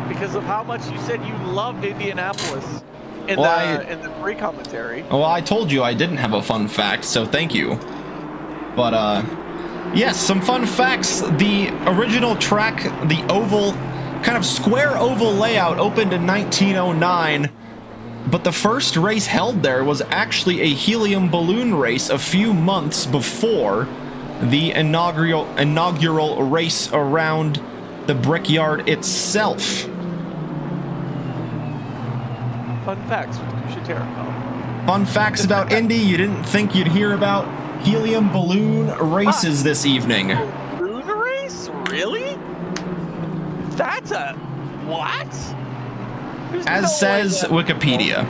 S2: Because of how much you said you loved Indianapolis in the pre-commentary.
S1: Well, I told you I didn't have a fun fact, so thank you. But, yes, some fun facts. The original track, the oval, kind of square oval layout, opened in 1909. But the first race held there was actually a helium balloon race a few months before the inaugural race around the Brickyard itself.
S2: Fun facts with Kusha.
S1: Fun facts about Indy you didn't think you'd hear about. Helium balloon races this evening.
S2: Balloon race? Really? That's a... what? There's
S1: As
S2: no
S1: says Wikipedia.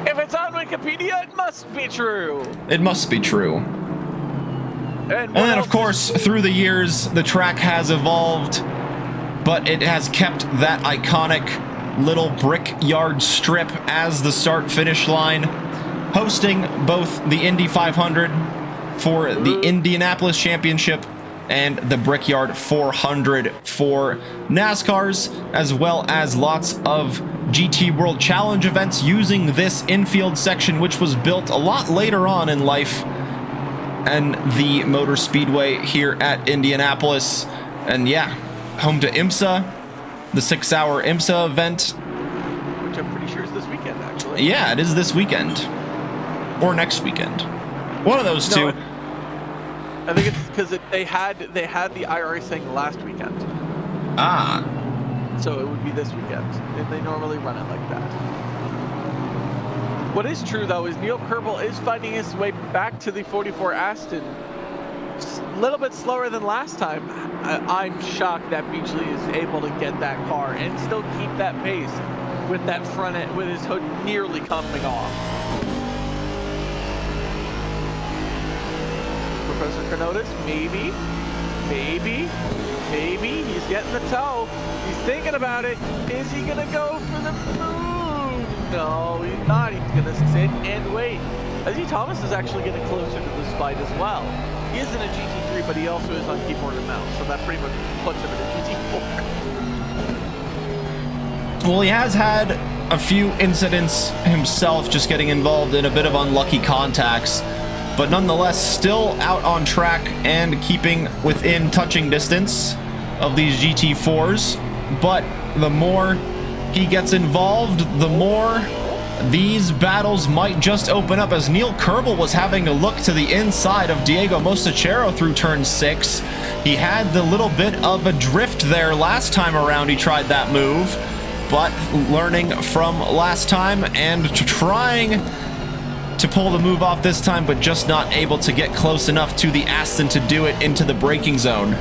S2: If it's on Wikipedia, it must be true.
S1: It must be true. And then, of course, through the years, the track has evolved, but it has kept that iconic little brickyard strip as the start-finish line, hosting both the Indy 500 for the Indianapolis Championship and the Brickyard 400 for NASCARs, as well as lots of GT World Challenge events using this infield section, which was built a lot later on in life, and the Motor Speedway here at Indianapolis. And yeah, home to IMSA, the 6-hour IMSA event.
S2: Which I'm pretty sure is this weekend, actually.
S1: Yeah, it is this weekend. Or next weekend. One of those two.
S2: I think it's because they had the IRA thing last weekend.
S1: Ah.
S2: So it would be this weekend. And they normally run it like that. What is true, though, is Neil Kerbel is finding his way back to the 44 Aston. A little bit slower than last time. I'm shocked that Beachley is able to get that car and still keep that pace with that front end, with his hood nearly coming off. Professor Chronotis, maybe. Maybe. He's getting the toe. He's thinking about it. Is he gonna go for the move? No, he's not. He's gonna sit and wait. Hezzy Thomas is actually getting closer to this fight as well. He is in a GT3, but he also is on keyboard and mouse, so that pretty much puts him in a GT4.
S1: Well, he has had a few incidents himself, just getting involved in a bit of unlucky contacts, but nonetheless still out on track and keeping within touching distance of these GT4s. But the more he gets involved, the more these battles might just open up, as Neil Kerbel was having a look to the inside of Diego Mostachero through turn 6. He had the little bit of a drift there last time around he tried that move, but learning from last time and trying to pull the move off this time, but just not able to get close enough to the Aston to do it into the braking zone.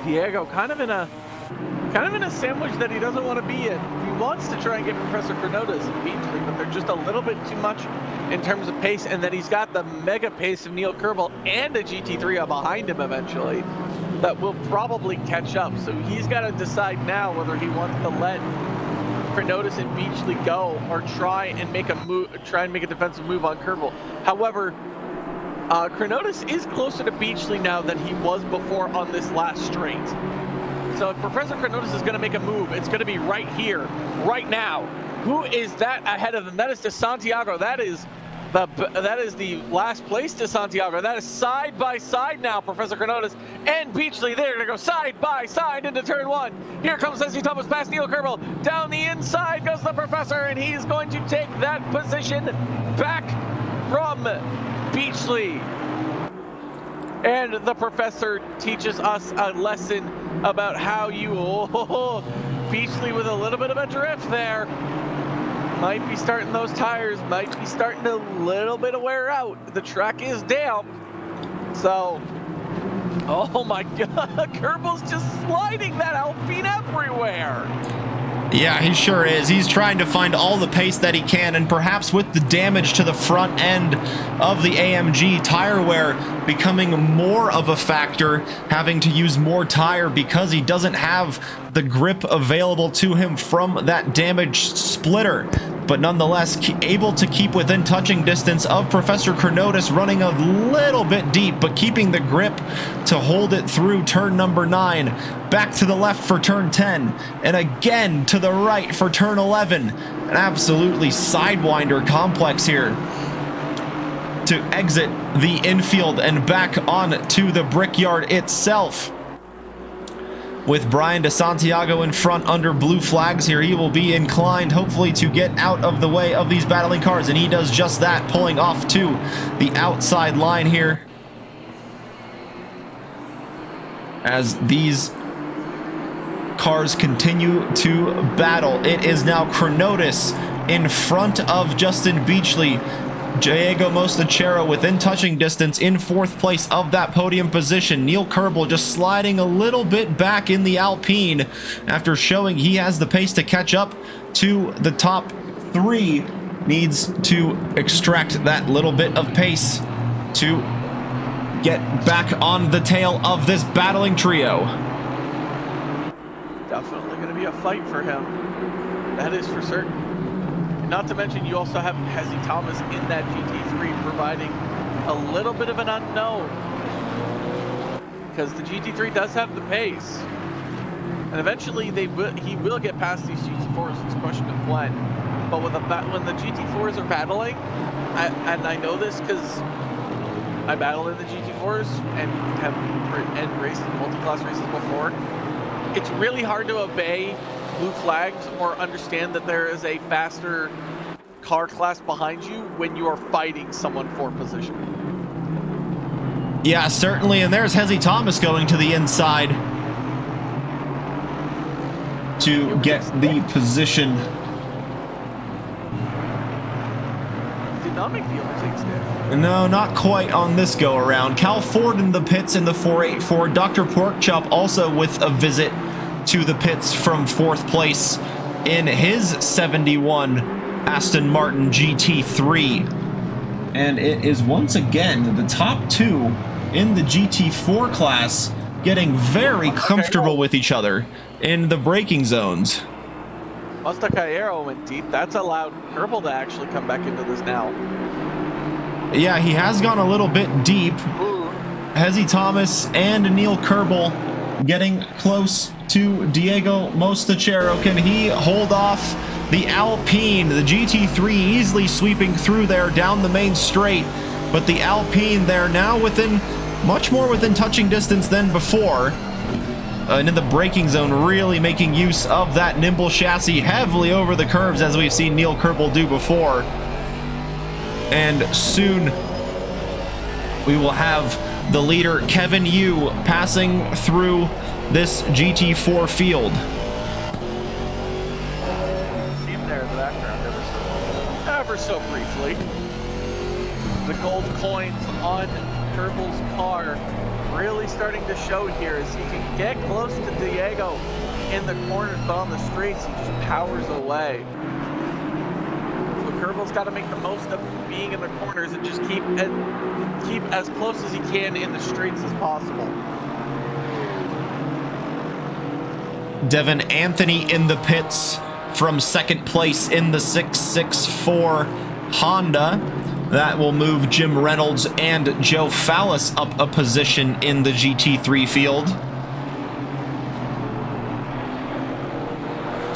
S2: Diego kind of in a sandwich that he doesn't want to be in. He wants to try and get Professor Cronotas and Beachley, but they're just a little bit too much in terms of pace, and then he's got the mega pace of Neil Kerbel and a GT3 behind him eventually that will probably catch up. So he's got to decide now whether he wants to let Cronotas and Beachley go or try and make a defensive move on Kerbel. However, Cronotas is closer to Beachley now than he was before on this last straight. So if Professor Cronotas is going to make a move, it's going to be right here, right now. Who is that ahead of them? That is De Santiago. That is the last place De Santiago. That is side by side now, Professor Cronotas and Beachley. They're going to go side by side into turn 1. Here comes Hezzy Thomas past Neil Kerbel. Down the inside goes the Professor, and he's going to take that position back from Beachley. And the Professor teaches us a lesson about how you Beachley with a little bit of a drift there. Might be starting those tires, might be starting a little bit of wear out. The track is damp. So, oh my God, Kerbel's just sliding that Alpine everywhere.
S1: Yeah, he sure is. He's trying to find all the pace that he can, and perhaps with the damage to the front end of the AMG, tire wear becoming more of a factor, having to use more tire because he doesn't have the grip available to him from that damaged splitter. But nonetheless, able to keep within touching distance of Professor Cronotas, running a little bit deep, but keeping the grip to hold it through turn number 9. Back to the left for turn 10, and again to the right for turn 11. An absolutely sidewinder complex here to exit the infield and back on to the Brickyard itself. With Brian De Santiago in front under blue flags here, he will be inclined hopefully to get out of the way of these battling cars, and he does just that, pulling off to the outside line here as these cars continue to battle. It is now Cronotas in front of Justin Beachley. Diego Mostachero within touching distance in 4th place of that podium position. Neil Kerbel just sliding a little bit back in the Alpine after showing he has the pace to catch up to the top 3. Needs to extract that little bit of pace to get back on the tail of this battling trio.
S2: Definitely going to be a fight for him. That is for certain. Not to mention, you also have Hezzy Thomas in that GT3 providing a little bit of an unknown, because the GT3 does have the pace, and eventually he will get past these GT4s. It's a question of when. But when the GT4s are battling, and I know this because I battled in the GT4s and raced in multi-class races before, it's really hard to obey blue flags or understand that there is a faster car class behind you when you are fighting someone for position.
S1: Yeah, certainly, and there's Hezzy Thomas going to the inside to get the position.
S2: Did not make the overtake stand.
S1: No, not quite on this go around. Cal Ford in the pits in the 484. Dr. Porkchop also with a visit to the pits from 4th place in his 71 Aston Martin GT3. And it is once again the top two in the GT4 class getting very comfortable with each other in the braking zones.
S2: Multiclass went deep. That's allowed Kerbal to actually come back into this now.
S1: Yeah, he has gone a little bit deep. Hezzy Thomas and Neil Kerbal getting close to Diego Mostachero. Can he hold off the Alpine? The GT3 easily sweeping through there down the main straight, but the Alpine there now within, much more within touching distance than before. And in the braking zone, really making use of that nimble chassis heavily over the curves, as we've seen Neil Kerbal do before. And soon we will have the leader Kevin Yu passing through this GT4 field.
S2: See him there in the background ever so briefly. The gold coins on Kerbal's car really starting to show here as he can get close to Diego in the corners, but on the straights he just powers away. So Kerbal's got to make the most of being in the corners and just keep as close as he can in the straights as possible.
S1: Devin Anthony in the pits from second place in the 664 Honda. That will move Jim Reynolds and Joe Fallis up a position in the GT3 field.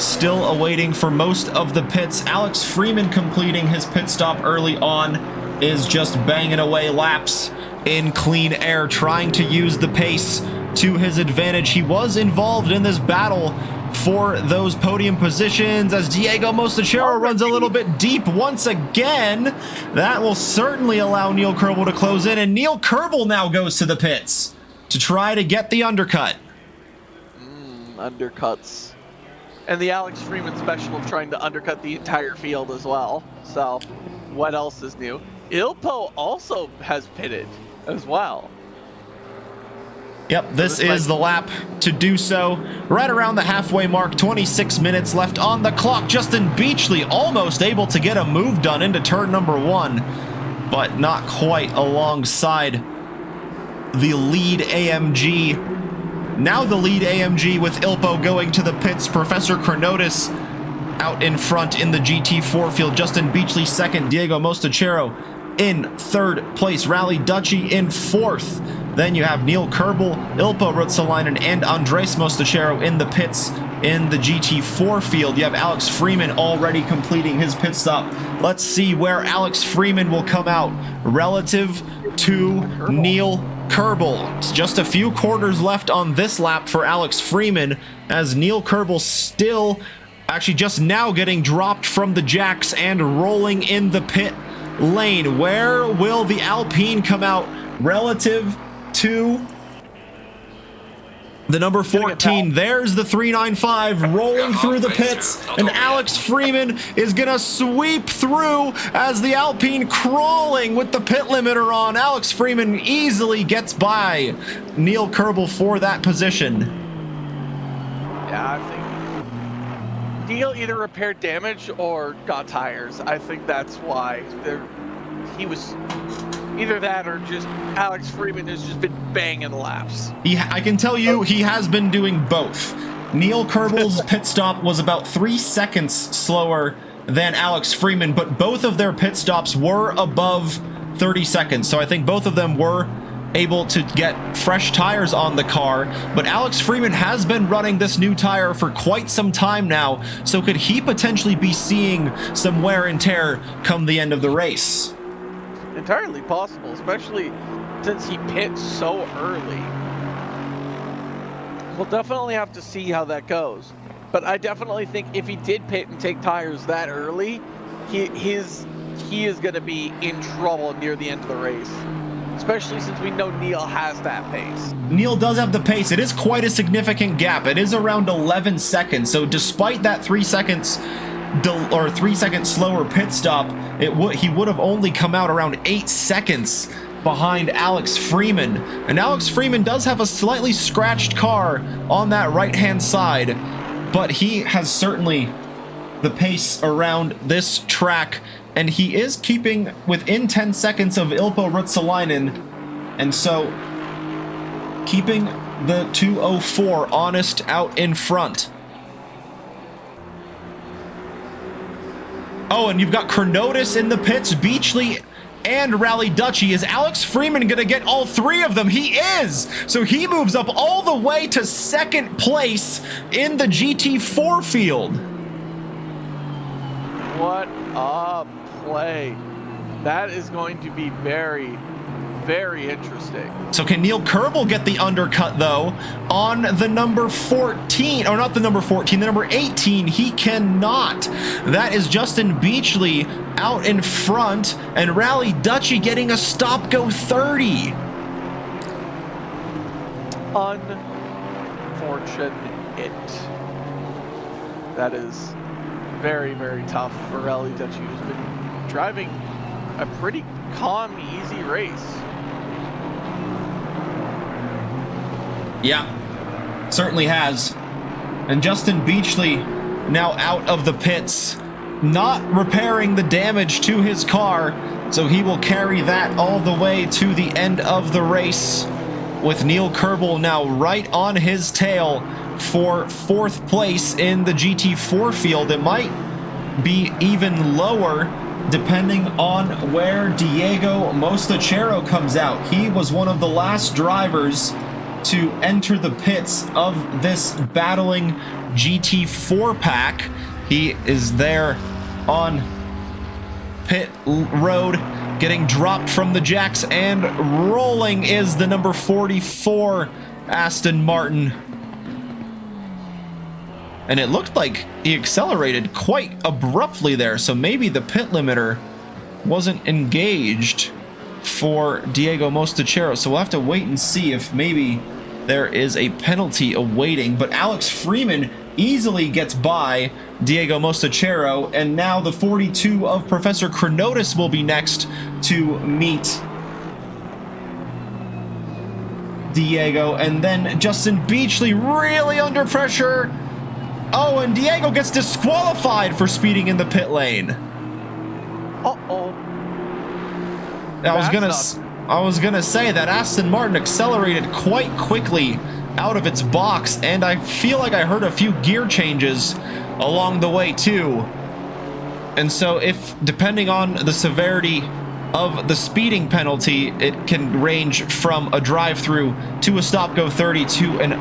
S1: Still awaiting for most of the pits. Alex Freeman completing his pit stop early on, is just banging away laps in clean air, trying to use the pace to his advantage. He was involved in this battle for those podium positions as Diego Mostachero runs a little bit deep once again. That will certainly allow Neil Kerbal to close in, and Neil Kerbal now goes to the pits to try to get the undercut.
S2: Undercuts. And the Alex Freeman special of trying to undercut the entire field as well. So, what else is new? Ilpo also has pitted as well.
S1: Yep, this is the lap to do so. Right around the halfway mark, 26 minutes left on the clock. Justin Beachley almost able to get a move done into turn number one, but not quite alongside the lead AMG. Now the lead AMG with Ilpo going to the pits. Professor Chronotis out in front in the GT4 field. Justin Beachley second. Diego Mostachero in third place. Rally Dutchy in fourth. Then you have Neil Kerbal, Ilpo Ruotsalainen, and Andres Mostachero in the pits in the GT4 field. You have Alex Freeman already completing his pit stop. Let's see where Alex Freeman will come out relative to Neil Kerbal. It's just a few quarters left on this lap for Alex Freeman, as Neil Kerbal still actually just now getting dropped from the jacks and rolling in the pit lane. Where will the Alpine come out relative to the number 14? There's the 395 rolling through the pits, and Alex Freeman is gonna sweep through as the Alpine crawling with the pit limiter on. Alex Freeman easily gets by Neil Kerbal for that position.
S2: Yeah, I think Neil either repaired damage or got tires. I think that's why he was either that or just Alex Freeman has just been banging laps.
S1: I can tell you he has been doing both. Neil Kerbal's pit stop was about 3 seconds slower than Alex Freeman, but both of their pit stops were above 30 seconds. So I think both of them were able to get fresh tires on the car, but Alex Freeman has been running this new tire for quite some time now, so could he potentially be seeing some wear and tear come the end of the race?
S2: Entirely possible, especially since he pit so early. We'll definitely have to see how that goes, but I definitely think if he did pit and take tires that early, he is going to be in trouble near the end of the race, especially since we know Neil has that pace.
S1: Neil does have the pace. It is quite a significant gap. It is around 11 seconds, so despite that 3 seconds or 3 second slower pit stop, he would have only come out around 8 seconds behind Alex Freeman. And Alex Freeman does have a slightly scratched car on that right hand side, but he has certainly the pace around this track, and he is keeping within 10 seconds of Ilpo Ruotsalainen, and so keeping the 204 honest out in front. Oh, and you've got Chronotis in the pits, Beachley and Rally Dutchy. Is Alex Freeman gonna get all three of them? He is! So he moves up all the way to second place in the GT4 field.
S2: What a play. That is going to be very, very interesting.
S1: So can Neil Kerbel get the undercut, though, on the number 14? Or not the number 14, the number 18. He cannot. That is Justin Beachley out in front, and Rally Dutchy getting a stop-go 30.
S2: Unfortunate. That is very, very tough for Rally Dutchy, who's been driving a pretty calm, easy race.
S1: Yeah, certainly has. And Justin Beachley now out of the pits, not repairing the damage to his car, so he will carry that all the way to the end of the race, with Neil Kerbel now right on his tail for fourth place in the GT4 field. It might be even lower depending on where Diego Mostachero comes out. He was one of the last drivers to enter the pits of this battling GT4 pack. He is there on pit road, getting dropped from the jacks, and rolling is the number 44 Aston Martin. And it looked like he accelerated quite abruptly there, so maybe the pit limiter wasn't engaged for Diego Mostachero. So we'll have to wait and see if maybe there is a penalty awaiting. But Alex Freeman easily gets by Diego Mostachero, and now the 42 of Professor Chronotis will be next to meet Diego, and then Justin Beachley really under pressure. Oh, and Diego gets disqualified for speeding in the pit lane.
S2: Uh-oh.
S1: I was gonna say that Aston Martin accelerated quite quickly out of its box, and I feel like I heard a few gear changes along the way too. And so if, depending on the severity of the speeding penalty, it can range from a drive-through to a stop-go 30 to an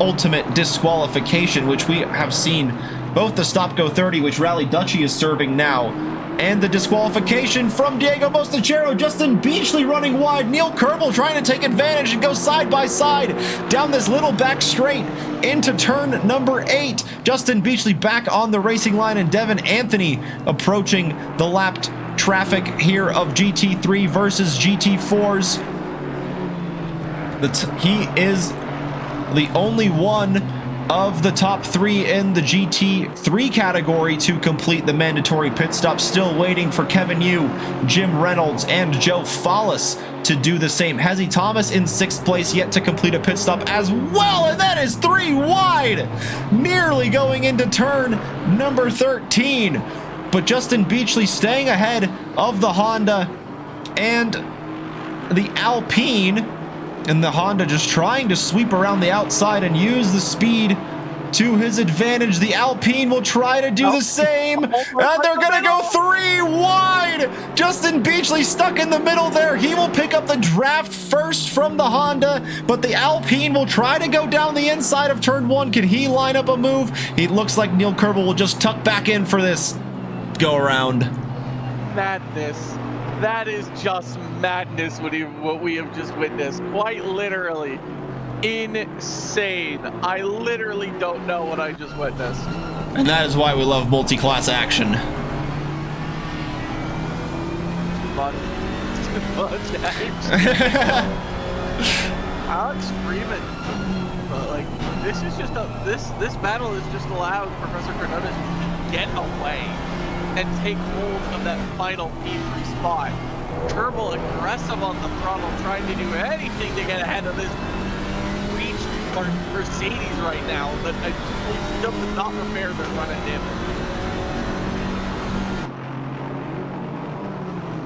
S1: ultimate disqualification, which we have seen both the stop-go 30, which Rally Dutchy is serving now, and the disqualification from Diego Mostachero. Justin Beachley running wide. Neil Kerbel trying to take advantage and go side by side down this little back straight into turn number 8. Justin Beachley back on the racing line, and Devin Anthony approaching the lapped traffic here of GT3 versus GT4s. He is the only one of the top 3 in the GT3 category to complete the mandatory pit stop. Still waiting for Kevin Yu, Jim Reynolds, and Joe Follis to do the same. Hezzy Thomas in 6th place, yet to complete a pit stop as well, and that is 3 wide, nearly going into turn number 13. But Justin Beachley staying ahead of the Honda and the Alpine, and the Honda just trying to sweep around the outside and use the speed to his advantage. The Alpine will try to do the same, and they're gonna go 3 wide. Justin Beachley stuck in the middle there. He will pick up the draft first from the Honda, but the Alpine will try to go down the inside of turn 1. Can he line up a move? It looks like Neil Kerbel will just tuck back in for this go around.
S2: Madness. That is just madness, what we have just witnessed. Quite literally insane. I literally don't know what I just witnessed.
S1: And that is why we love multi-class action.
S2: Too much action. Alex Freeman. Like, this is just this battle has just allowed Professor Chronotis to get away and take hold of that final P3 spot. Kerbel aggressive on the throttle, trying to do anything to get ahead of this Mercedes right now, but I just does not repair their run at damage.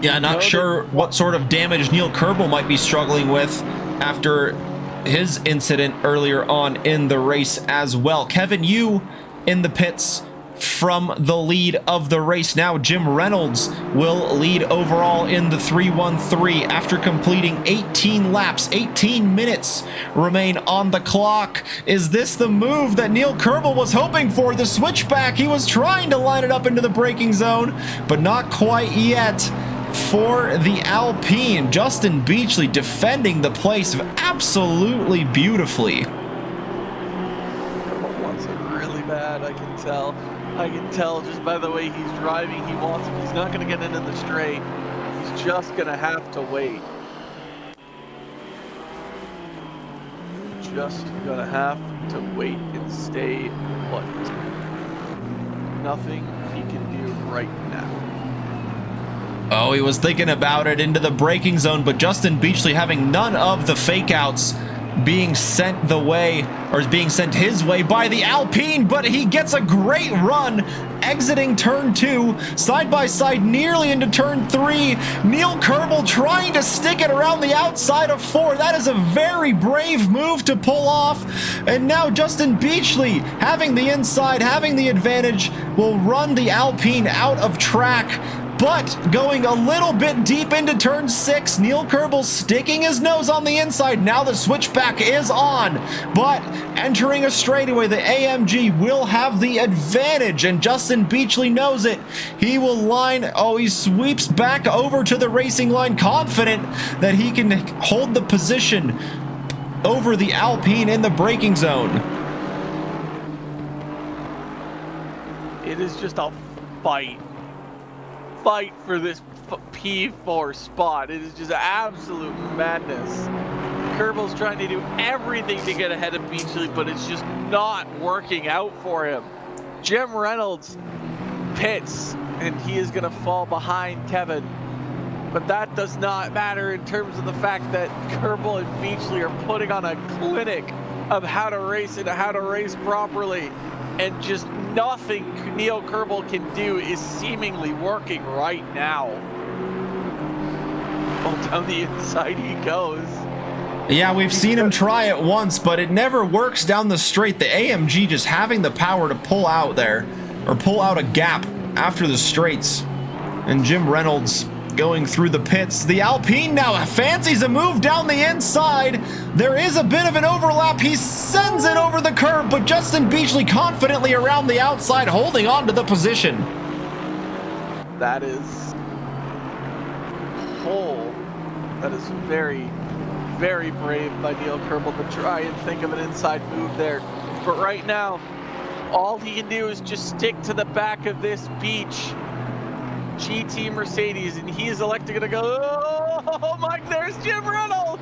S1: Yeah, not sure what sort of damage Neil Kerbel might be struggling with after his incident earlier on in the race as well. Kevin, you in the pits from the lead of the race. Now Jim Reynolds will lead overall in the 3-1-3 after completing 18 laps. 18 minutes remain on the clock. Is this the move that Neil Kerbel was hoping for? The switchback, he was trying to line it up into the braking zone, but not quite yet. For the Alpine, Justin Beachley defending the place absolutely beautifully.
S2: Wants it really bad, I can tell. I can tell just by the way he's driving. He wants him. He's not going to get into the straight. He's just going to have to wait. Just going to have to wait and stay put. Nothing he can do right now.
S1: Oh, he was thinking about it into the braking zone, but Justin Beachley having none of the fake outs being sent the way, or being sent his way by the Alpine, but he gets a great run exiting turn 2, side by side nearly into turn 3. Neil Kerbel trying to stick it around the outside of 4. That is a very brave move to pull off. And now Justin Beachley having the inside, having the advantage, will run the Alpine out of track. But going a little bit deep into turn 6, Neil Kerbel sticking his nose on the inside. Now the switchback is on, but entering a straightaway, the AMG will have the advantage, and Justin Beachley knows it. He will line, oh, he sweeps back over to the racing line, confident that he can hold the position over the Alpine in the braking zone.
S2: It is just a fight for this P4 spot. It is just absolute madness. Kerbel's trying to do everything to get ahead of Beachley, but it's just not working out for him. Jim Reynolds pits, and he is going to fall behind Kevin. But that does not matter in terms of the fact that Kerbel and Beachley are putting on a clinic of how to race and how to race properly. And just nothing Neil Kerbel can do is seemingly working right now. Well, down the inside he goes.
S1: Yeah, we've seen him try it once, but it never works down the straight. The AMG just having the power to pull out there, or pull out a gap after the straights. And Jim Reynolds going through the pits. The Alpine now fancies a move down the inside. There is a bit of an overlap. He sends it over the curb, but Justin Beachley confidently around the outside, holding on to the position.
S2: That is whole. That is very, very brave by Neil Kerbel to try and think of an inside move there. But right now, all he can do is just stick to the back of this Beach GT Mercedes, and he is elected to go, oh my, there's Jim Reynolds!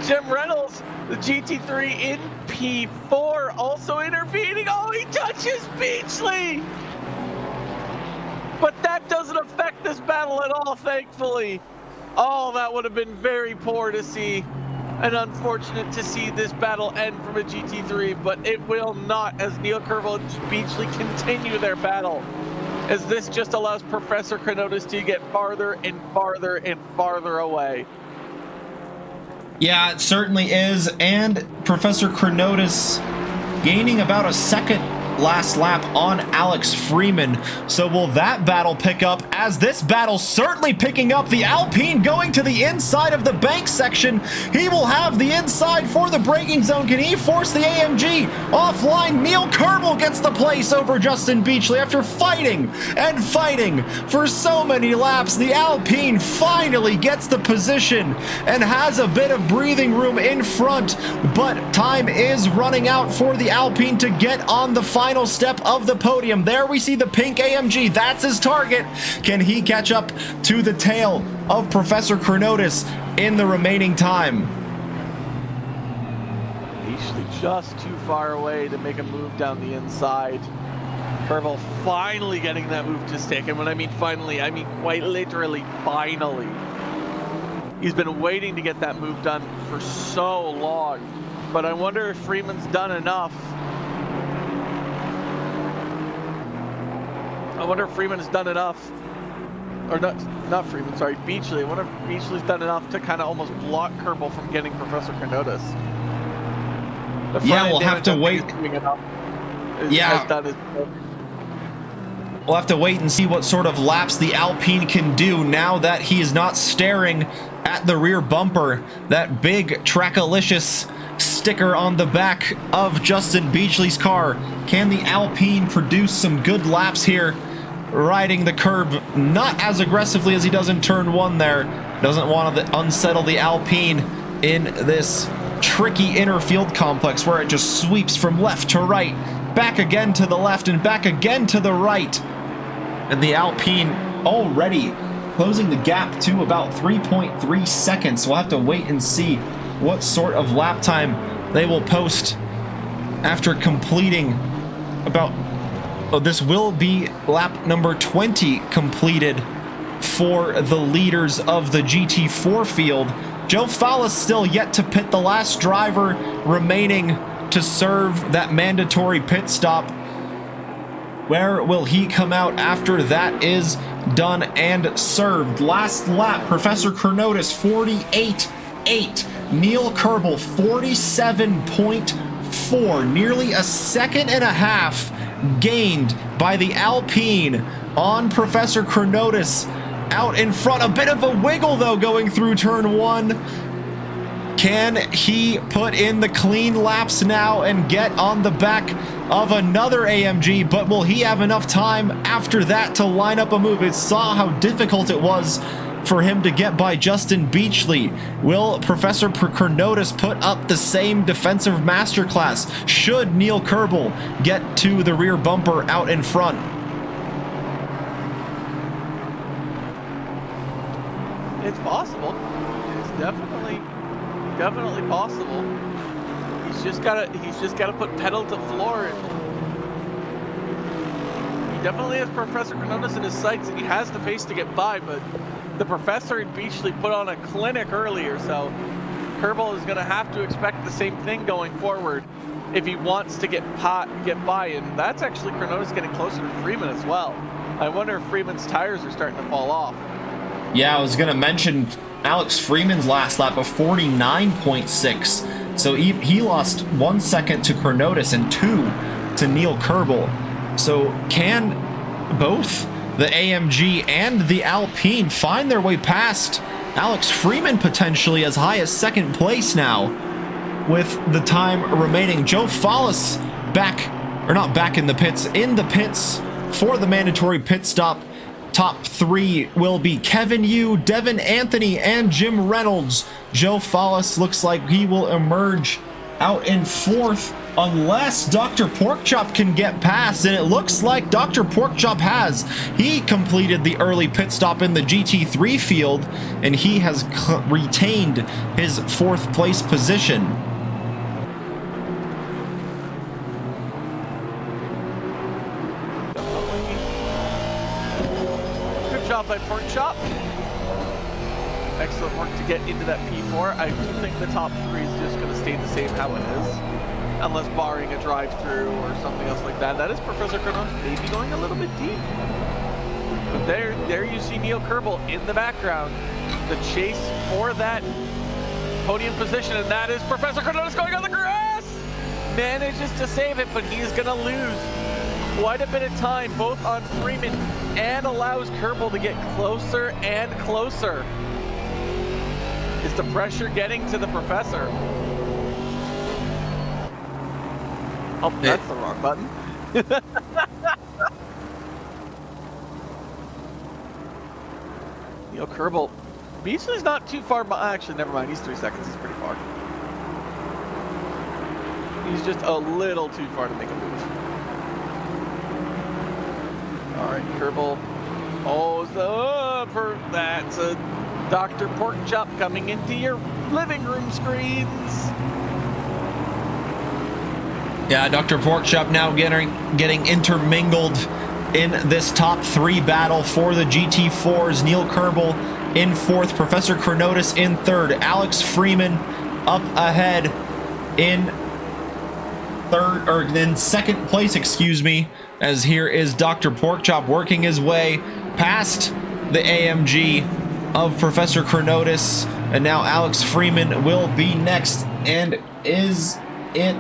S2: Jim Reynolds, the GT3 in P4, also intervening. Oh, he touches Beachley! But that doesn't affect this battle at all, thankfully. Oh, that would have been very poor to see, and unfortunate to see this battle end from a GT3, but it will not, as Neil Kerbel and Beachley continue their battle, as this just allows Professor Chronotis to get farther and farther and farther away.
S1: Yeah, it certainly is, and Professor Chronotis gaining about a second last lap on Alex Freeman. So will that battle pick up, as this battle certainly picking up? The Alpine going to the inside of the bank section. He will have the inside for the braking zone. Can he force the AMG offline? Neil Kerbel gets the place over Justin Beachley after fighting and fighting for so many laps. The Alpine finally gets the position and has a bit of breathing room in front, but time is running out for the Alpine to get on the final step of the podium. There we see the pink AMG. That's his target. Can he catch up to the tail of Professor Chronotis in the remaining time?
S2: Beachley just too far away to make a move down the inside. Kerbel finally getting that move to stick. And when I mean finally, I mean quite literally finally. He's been waiting to get that move done for so long. But I wonder if Freeman's done enough. I wonder if Freeman has done enough or not Freeman, sorry, Beachley. I wonder if Beachley's done enough to kind of almost block Kerbal from getting Professor Carnotus.
S1: Yeah, we'll have to wait. We'll have to wait and see what sort of laps the Alpine can do now that he is not staring at the rear bumper. That big Trackilicious sticker on the back of Justin Beachley's car. Can the Alpine produce some good laps here, riding the curb not as aggressively as he does in turn 1 there? Doesn't want to unsettle the Alpine in this tricky inner field complex where it just sweeps from left to right, back again to the left and back again to the right. And the Alpine already closing the gap to about 3.3 seconds. We'll have to wait and see what sort of lap time they will post after completing about... Oh, this will be lap number 20 completed for the leaders of the GT4 field. Joe Fallis still yet to pit, the last driver remaining to serve that mandatory pit stop. Where will he come out after that is done and served? Last lap, Professor Carnotus 48.8. Neil Kerbal 47.4. Nearly a second and a half gained by the Alpine on Professor Carnotus out in front. A bit of a wiggle though going through turn 1. Can he put in the clean laps now and get on the back of another AMG? But will he have enough time after that to line up a move? It saw how difficult it was for him to get by Justin Beachley. Will Professor Carnotus put up the same defensive masterclass? Should Neil Kerbal get to the rear bumper out in front?
S2: It's possible. It's definitely possible. He's just gotta put pedal to floor. He definitely has Professor Carnotus in his sights, and he has the pace to get by. But the Professor and Beachley put on a clinic earlier, so Kerbal is gonna have to expect the same thing going forward if he wants to get by. And that's actually Carnotus getting closer to Freeman as well. I wonder if Freeman's tires are starting to fall off.
S1: Yeah, I was going to mention Alex Freeman's last lap of 49.6. So he lost 1 second to Carnotus and 2 to Neil Kerbal. So can both the AMG and the Alpine find their way past Alex Freeman potentially as high as second place now with the time remaining? Joe Fallis back, or not back in the pits for the mandatory pit stop. Top 3 will be Kevin Yu, Devin Anthony, and Jim Reynolds. Joe Fallis looks like he will emerge out in 4th unless Dr. Porkchop can get past, and it looks like Dr. Porkchop has. He completed the early pit stop in the GT3 field, and he has retained his 4th place position.
S2: By Porkchop. Excellent work to get into that P4. I do think the top 3 is just going to stay the same how it is, unless barring a drive-through or something else like that. That is Professor Carnotus maybe going a little bit deep. But there you see Neil Kerbal in the background. The chase for that podium position, and that is Professor Carnotus going on the grass! Manages to save it, but he's going to lose quite a bit of time, both on Freeman, and allows Kerbal to get closer and closer. Is the pressure getting to the Professor? Oh, that's the wrong button. You know, Kerbal, Beachley's not too far behind. Actually, never mind. He's 3 seconds. He's pretty far. He's just a little too far to make a move. All right, Kerbal. Oh, that's a Dr. Porkchop coming into your living room screens.
S1: Yeah, Dr. Porkchop now getting intermingled in this top 3 battle for the GT4s. Neil Kerbal in 4th, Professor Carnotus in 3rd, Alex Freeman up ahead in 2nd place, excuse me, as here is Dr. Porkchop working his way past the AMG of Professor Chronotis, and now Alex Freeman will be next. And is it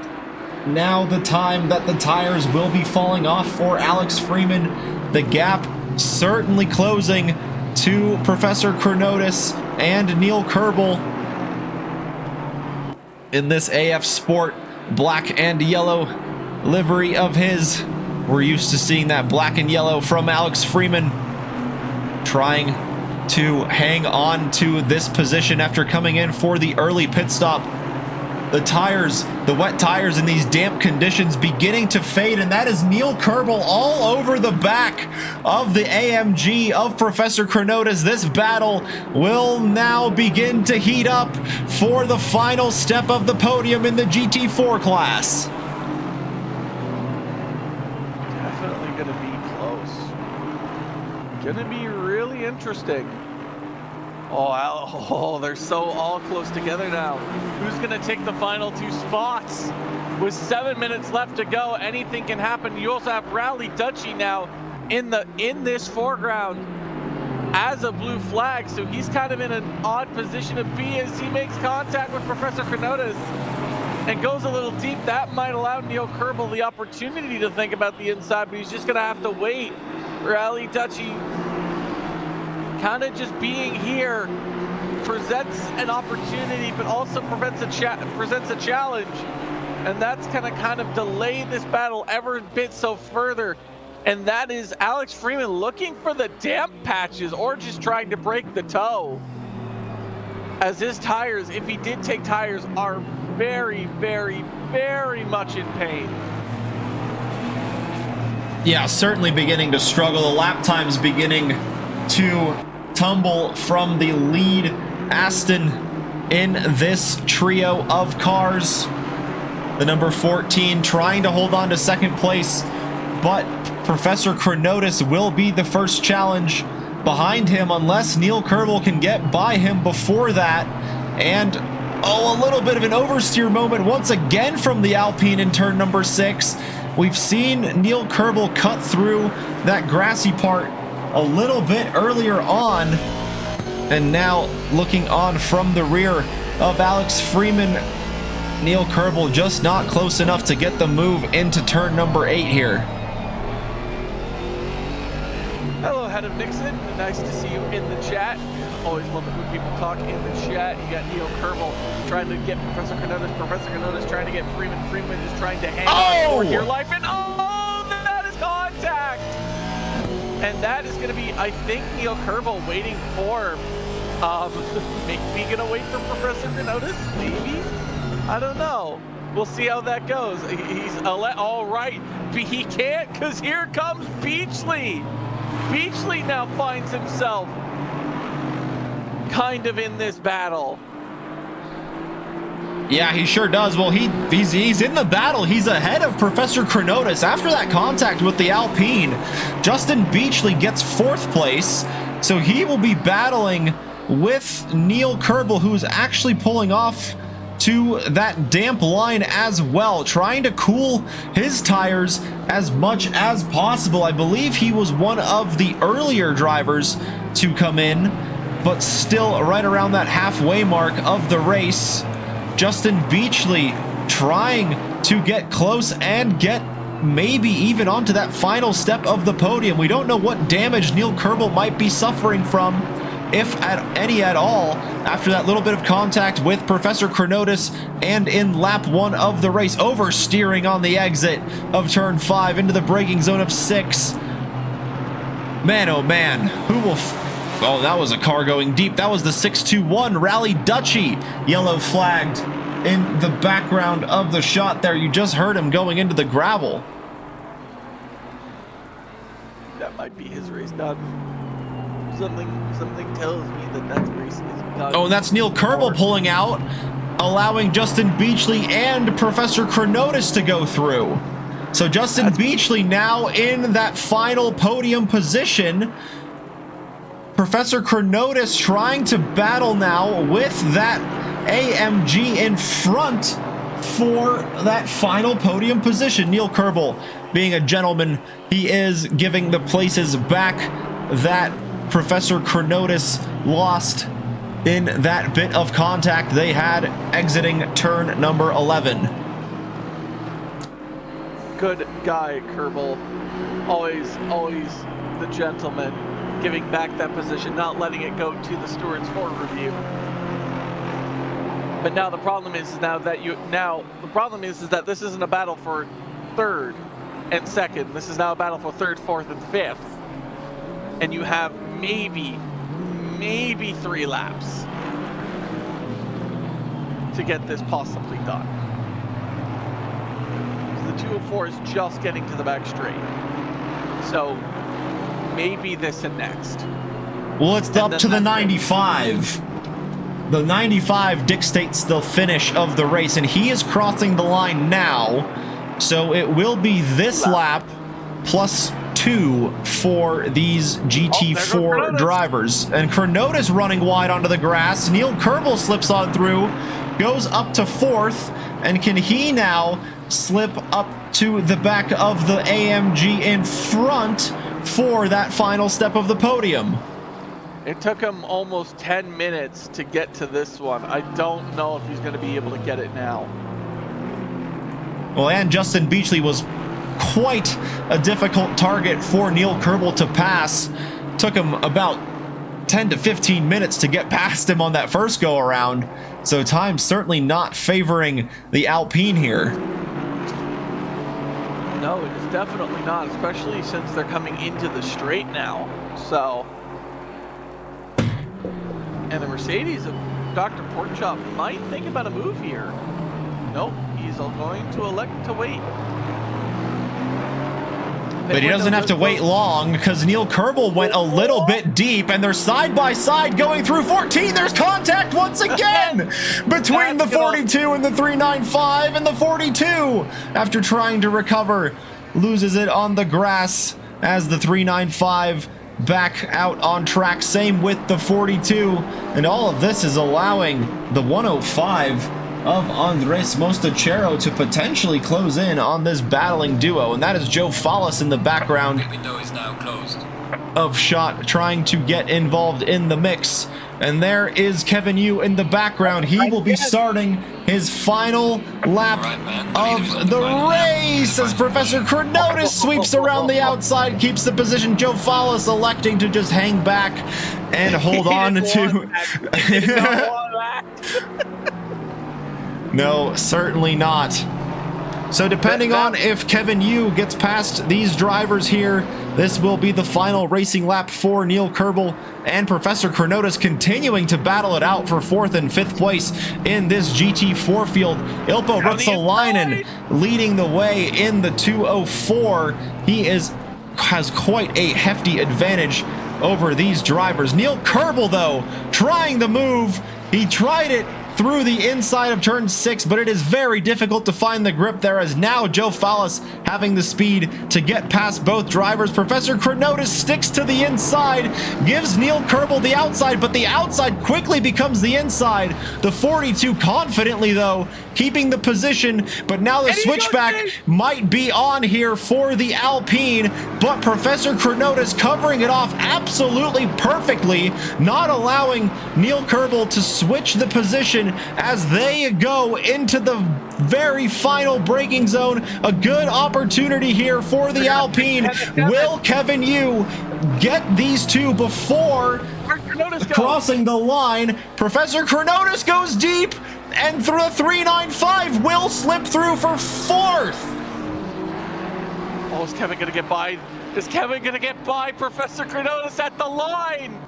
S1: now the time that the tires will be falling off for Alex Freeman? The gap certainly closing to Professor Chronotis and Neil Kerbel in this AF Sport black and yellow livery of his. We're used to seeing that black and yellow from Alex Freeman, trying to hang on to this position after coming in for the early pit stop. The tires, the wet tires in these damp conditions beginning to fade, and that is Neil Kerbel all over the back of the AMG of Professor Chronotis. This battle will now begin to heat up for the final step of the podium in the GT4 class.
S2: Definitely going to be close. Going to be really interesting. Oh, they're so all close together now. Who's going to take the final 2 spots? With 7 minutes left to go, anything can happen. You also have Rally Dutchy now in this foreground as a blue flag, so he's kind of in an odd position to be as he makes contact with Professor Chronotis and goes a little deep. That might allow Neil Kerbel the opportunity to think about the inside, but he's just going to have to wait. Rally Dutchy kind of just being here presents an opportunity, but also presents a challenge, and that's gonna kind of delay this battle ever a bit so further. And that is Alex Freeman looking for the damp patches or just trying to break the toe, as his tires, if he did take tires, are very, very, very much in pain.
S1: Yeah, certainly beginning to struggle. The lap times beginning to tumble from the lead Aston in this trio of cars. The number 14 trying to hold on to second place, but Professor Chronotis will be the first challenge behind him unless Neil Kerbel can get by him before that. And a little bit of an oversteer moment once again from the Alpine in turn number 6. We've seen Neil Kerbel cut through that grassy part a little bit earlier on, and now looking on from the rear of Alex Freeman, Neil Kerbel just not close enough to get the move into turn number 8 here.
S2: Hello, Head of Nixon. Nice to see you in the chat. Always love it when people talk in the chat. You got Neil Kerbel trying to get Professor Chronotis trying to get Freeman. Freeman is trying to hang on for dear life, and that is contact. And that is going to be, I think, Neil Kerbel waiting for, maybe going to wait for Professor Chronotis, maybe? I don't know. We'll see how that goes. He's all right. He can't, because here comes Beachley. Beachley now finds himself kind of in this battle.
S1: Yeah, he sure does. Well, he's in the battle. He's ahead of Professor Chronotis. After that contact with the Alpine, Justin Beachley gets 4th place, so he will be battling with Neil Kerbel, who's actually pulling off to that damp line as well, trying to cool his tires as much as possible. I believe he was one of the earlier drivers to come in, but still right around that halfway mark of the race. Justin Beachley trying to get close and get maybe even onto that final step of the podium. We don't know what damage Neil Kerbel might be suffering from, if any at all, after that little bit of contact with Professor Chronotis and in lap 1 of the race, oversteering on the exit of turn 5 into the braking zone of 6. Man, oh man, who will... Oh, that was a car going deep. That was the 621 Rally Dutchy, yellow flagged in the background of the shot there. You just heard him going into the gravel.
S2: That might be his race done. Something tells me that race is done.
S1: Oh, and that's Neil Kerbel pulling out, allowing Justin Beachley and Professor Chronotis to go through. So Justin Beachley now in that final podium position. Professor Chronotis trying to battle now with that AMG in front for that final podium position. Neil Kerbel, being a gentleman, he is giving the places back that Professor Chronotis lost in that bit of contact they had exiting turn number 11.
S2: Good guy, Kerbal. Always the gentleman, giving back that position, not letting it go to the stewards for review. But now the problem is that this isn't a battle for third and second. This is now a battle for third, fourth, and fifth. And you have maybe 3 laps to get this possibly done. The 204 is just getting to the back straight. So maybe this and next.
S1: Well, it's up to the 95. The 95 dictates the finish of the race, and he is crossing the line now. So it will be this lap plus 2 for these GT4 drivers. And Chronotis running wide onto the grass. Neil Kerbal slips on through, goes up to 4th, and can he now slip up to the back of the AMG in front for that final step of the podium?
S2: It took him almost 10 minutes to get to this one. I don't know if he's going to be able to get it now.
S1: Well, and Justin Beachley was quite a difficult target for Neil Kerbal to pass. Took him about 10 to 15 minutes to get past him on that first go around. So time certainly not favoring the Alpine here.
S2: No, it is definitely not, especially since they're coming into the straight now. So, and the Mercedes of Dr. Porkchop might think about a move here. Nope, he's going to elect to wait.
S1: But he doesn't have to wait long because Neil Kerbal went a little bit deep and they're side by side going through 14. There's contact once again between the 42 and the 395, and the 42, after trying to recover, loses it on the grass as the 395 back out on track. Same with the 42, and all of this is allowing the 105 of Andres Mostachero to potentially close in on this battling duo, and that is Joe Fallis in the background
S3: Window is now closed.
S1: of shot, trying to get involved in the mix. And there is Kevin Yu in the background. He will be starting his final lap of the race as Professor Chronotis sweeps around the outside, keeps the position. Joe Fallis electing to just hang back and hold on to... No, certainly not. So depending on if Kevin Yu gets past these drivers here, this will be the final racing lap for Neil Kerbal, and Professor Chronotis continuing to battle it out for 4th and 5th place in this GT4 field. Ilpo Ruotsalainen leading the way in the 204. He has quite a hefty advantage over these drivers. Neil Kerbal, though, trying the move. He tried it through the inside of turn 6, but it is very difficult to find the grip there, as now Joe Fallis having the speed to get past both drivers. Professor Chronotis sticks to the inside, gives Neil Kerbal the outside, but the outside quickly becomes the inside. The 42 confidently, though, keeping the position, but now the switchback might be on here for the Alpine, but Professor Chronotis covering it off absolutely perfectly, not allowing Neil Kerbal to switch the position as they go into the very final braking zone. A good opportunity here for the Alpine. Will Kevin Yu get these two before crossing the line? Professor Chronotis goes deep, and through the 395 will slip through for 4th.
S2: Oh, is Kevin gonna get by? Is Kevin gonna get by Professor Chronotis at the line?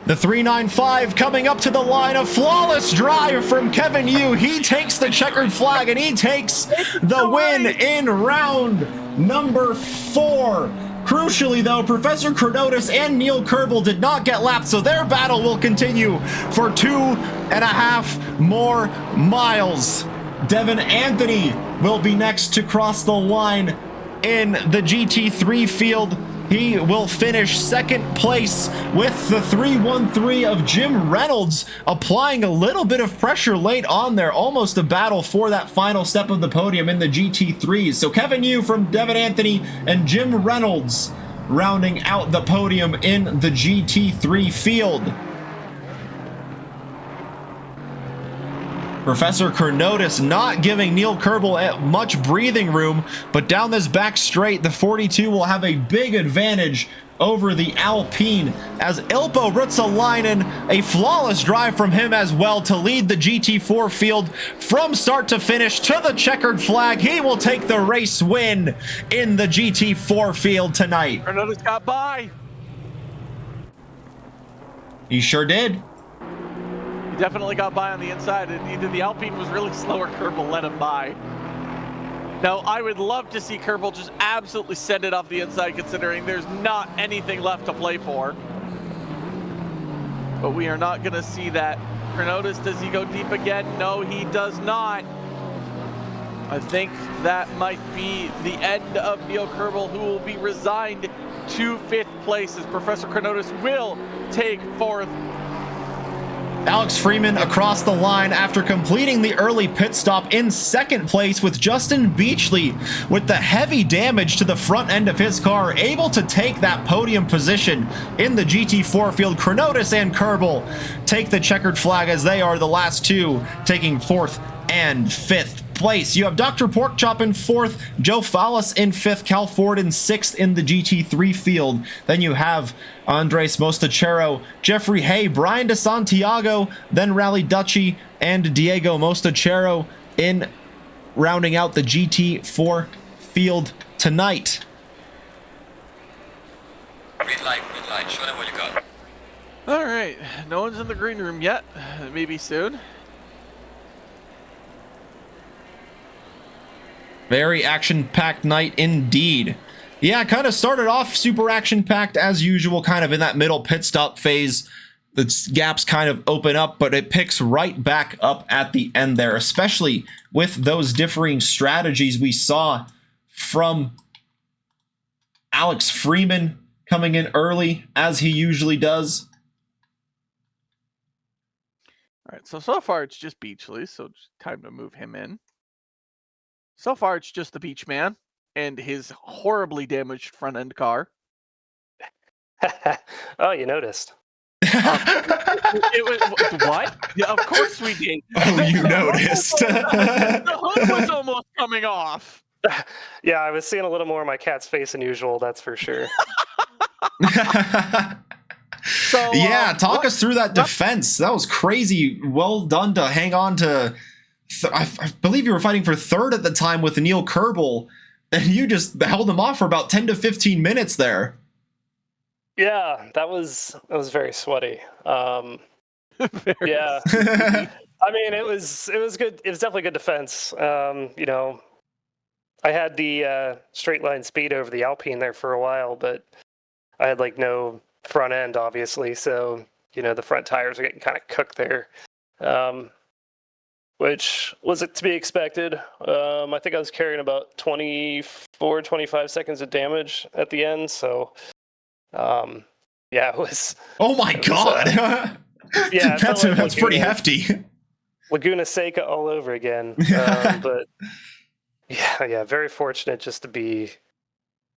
S1: The 395 coming up to the line. A flawless drive from Kevin Yu. He takes the checkered flag and he takes the win in round number 4. Crucially, though, Professor Chronotis and Neil Kerbal did not get lapped, so their battle will continue for 2.5 more miles. Devin Anthony will be next to cross the line in the GT3 field. He will finish 2nd place with the 313 of Jim Reynolds, applying a little bit of pressure late on there, almost a battle for that final step of the podium in the GT3s. So Kevin Yu from Devin Anthony and Jim Reynolds rounding out the podium in the GT3 field. Professor Chronotis not giving Neil Kerbel much breathing room, but down this back straight, the 42 will have a big advantage over the Alpine as Ilpo Ruotsalainen, a flawless drive from him as well to lead the GT4 field from start to finish to the checkered flag. He will take the race win in the GT4 field tonight.
S2: Chronotis got by.
S1: He sure did.
S2: He definitely got by on the inside, and either the Alpine was really slow or Kerbel let him by. Now, I would love to see Kerbel just absolutely send it off the inside, considering there's not anything left to play for. But we are not going to see that. Chronotis, does he go deep again? No, he does not. I think that might be the end of Neil Kerbel, who will be resigned to 5th place as Professor Chronotis will take 4th.
S1: Alex Freeman across the line after completing the early pit stop in 2nd place, with Justin Beachley with the heavy damage to the front end of his car able to take that podium position in the GT4 field. Chronotis and Kerbel take the checkered flag as they are the last two, taking 4th and 5th place. You have Dr. Porkchop in 4th, Joe Fallis in 5th, Cal Ford in 6th in the GT3 field. Then you have Andres Mostachero, Jeffrey Hay, Brian DeSantiago, then Rally Dutchy and Diego Mostachero in rounding out the GT4 field tonight.
S3: Green light, show them what you got.
S2: All right, no one's in the green room yet. Maybe soon.
S1: Very action-packed night indeed. Yeah, kind of started off super action-packed as usual, kind of in that middle pit stop phase. The gaps kind of open up, but it picks right back up at the end there, especially with those differing strategies we saw from Alex Freeman coming in early, as he usually does.
S2: All right, so far it's just Beachley, so it's time to move him in. So far it's just the Beach Man and his horribly damaged front end car.
S4: Oh, you noticed.
S2: It was what? Yeah, of course we did.
S1: Oh, you noticed.
S2: The hood was almost coming off.
S4: Yeah, I was seeing a little more of my cat's face than usual, that's for sure.
S2: So
S1: yeah, talk us through that defense. That was crazy. Well done to hang on to... I believe you were fighting for 3rd at the time with Neil Kerbel, and you just held him off for about 10 to 15 minutes there.
S4: Yeah, that was very sweaty. Yeah,
S2: Very
S4: I mean it was good. It was definitely good defense. You know, I had the straight line speed over the Alpine there for a while, but I had like no front end, obviously. So you know the front tires are getting kind of cooked there. Which was to be expected. I think I was carrying about 24, 25 seconds of damage at the end. So, yeah, it was...
S1: Oh my God!
S4: Yeah,
S1: that's pretty hefty.
S4: Laguna Seca all over again. But, yeah, very fortunate just to be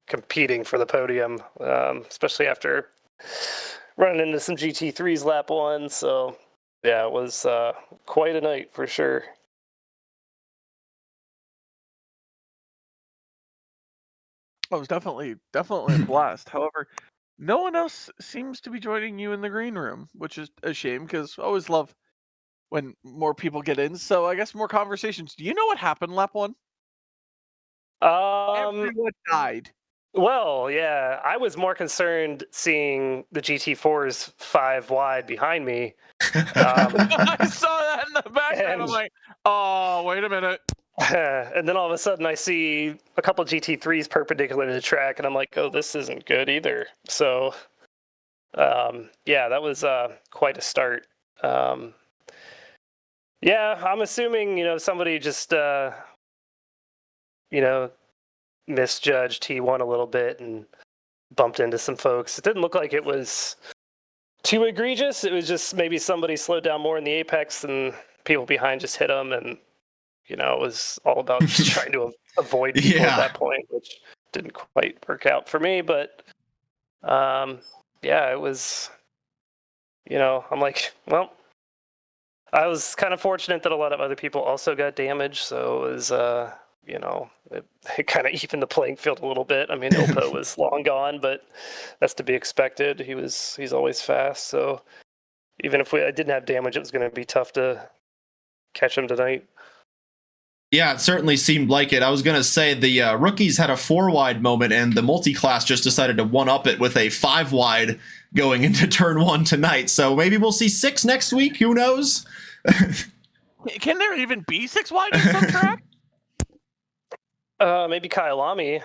S4: competing for the podium, especially after running into some GT3s lap 1, so... Yeah, it was quite a night for sure.
S2: Oh, it was definitely a blast. However, no one else seems to be joining you in the green room, which is a shame because I always love when more people get in. So I guess more conversations. Do you know what happened lap 1? Everyone died.
S4: Well, yeah, I was more concerned seeing the GT4s 5 wide behind me.
S2: I saw that in the back, and I'm like, oh, wait a minute.
S4: And then all of a sudden I see a couple GT3s perpendicular to the track, and I'm like, oh, this isn't good either. So, yeah, that was quite a start. Yeah, I'm assuming, you know, somebody just, you know, misjudged T1 a little bit and bumped into some folks. It didn't look like it was too egregious. It was just maybe somebody slowed down more in the apex and people behind just hit them, and you know, it was all about just trying to avoid people at that point, which didn't quite work out for me. But Yeah, it was. I'm like, well, I was kind of fortunate that a lot of other people also got damaged, so it was, it kind of evened the playing field a little bit. I mean, Ilpo was long gone, but that's to be expected. He's always fast, so even if I didn't have damage, it was going to be tough to catch him tonight.
S1: Yeah, it certainly seemed like it. I was going to say the rookies had a 4-wide moment, and the multi-class just decided to one-up it with a 5-wide going into turn 1 tonight. So maybe we'll see 6 next week. Who knows?
S2: Can there even be 6 wide in some track?
S4: Maybe Kyalami.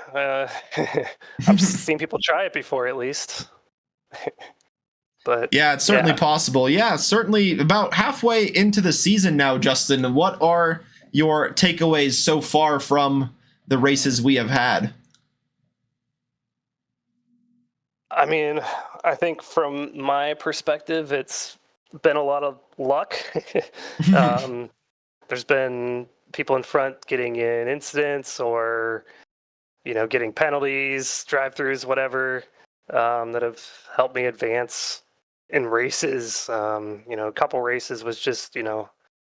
S4: I've seen people try it before, at least. But
S1: yeah, it's certainly possible. Yeah, certainly about halfway into the season now, Justin. What are your takeaways so far from the races we have had?
S4: I mean, I think from my perspective, it's been a lot of luck. There's been people in front getting in incidents or, getting penalties, drive-throughs, whatever, that have helped me advance in races. A couple races was just,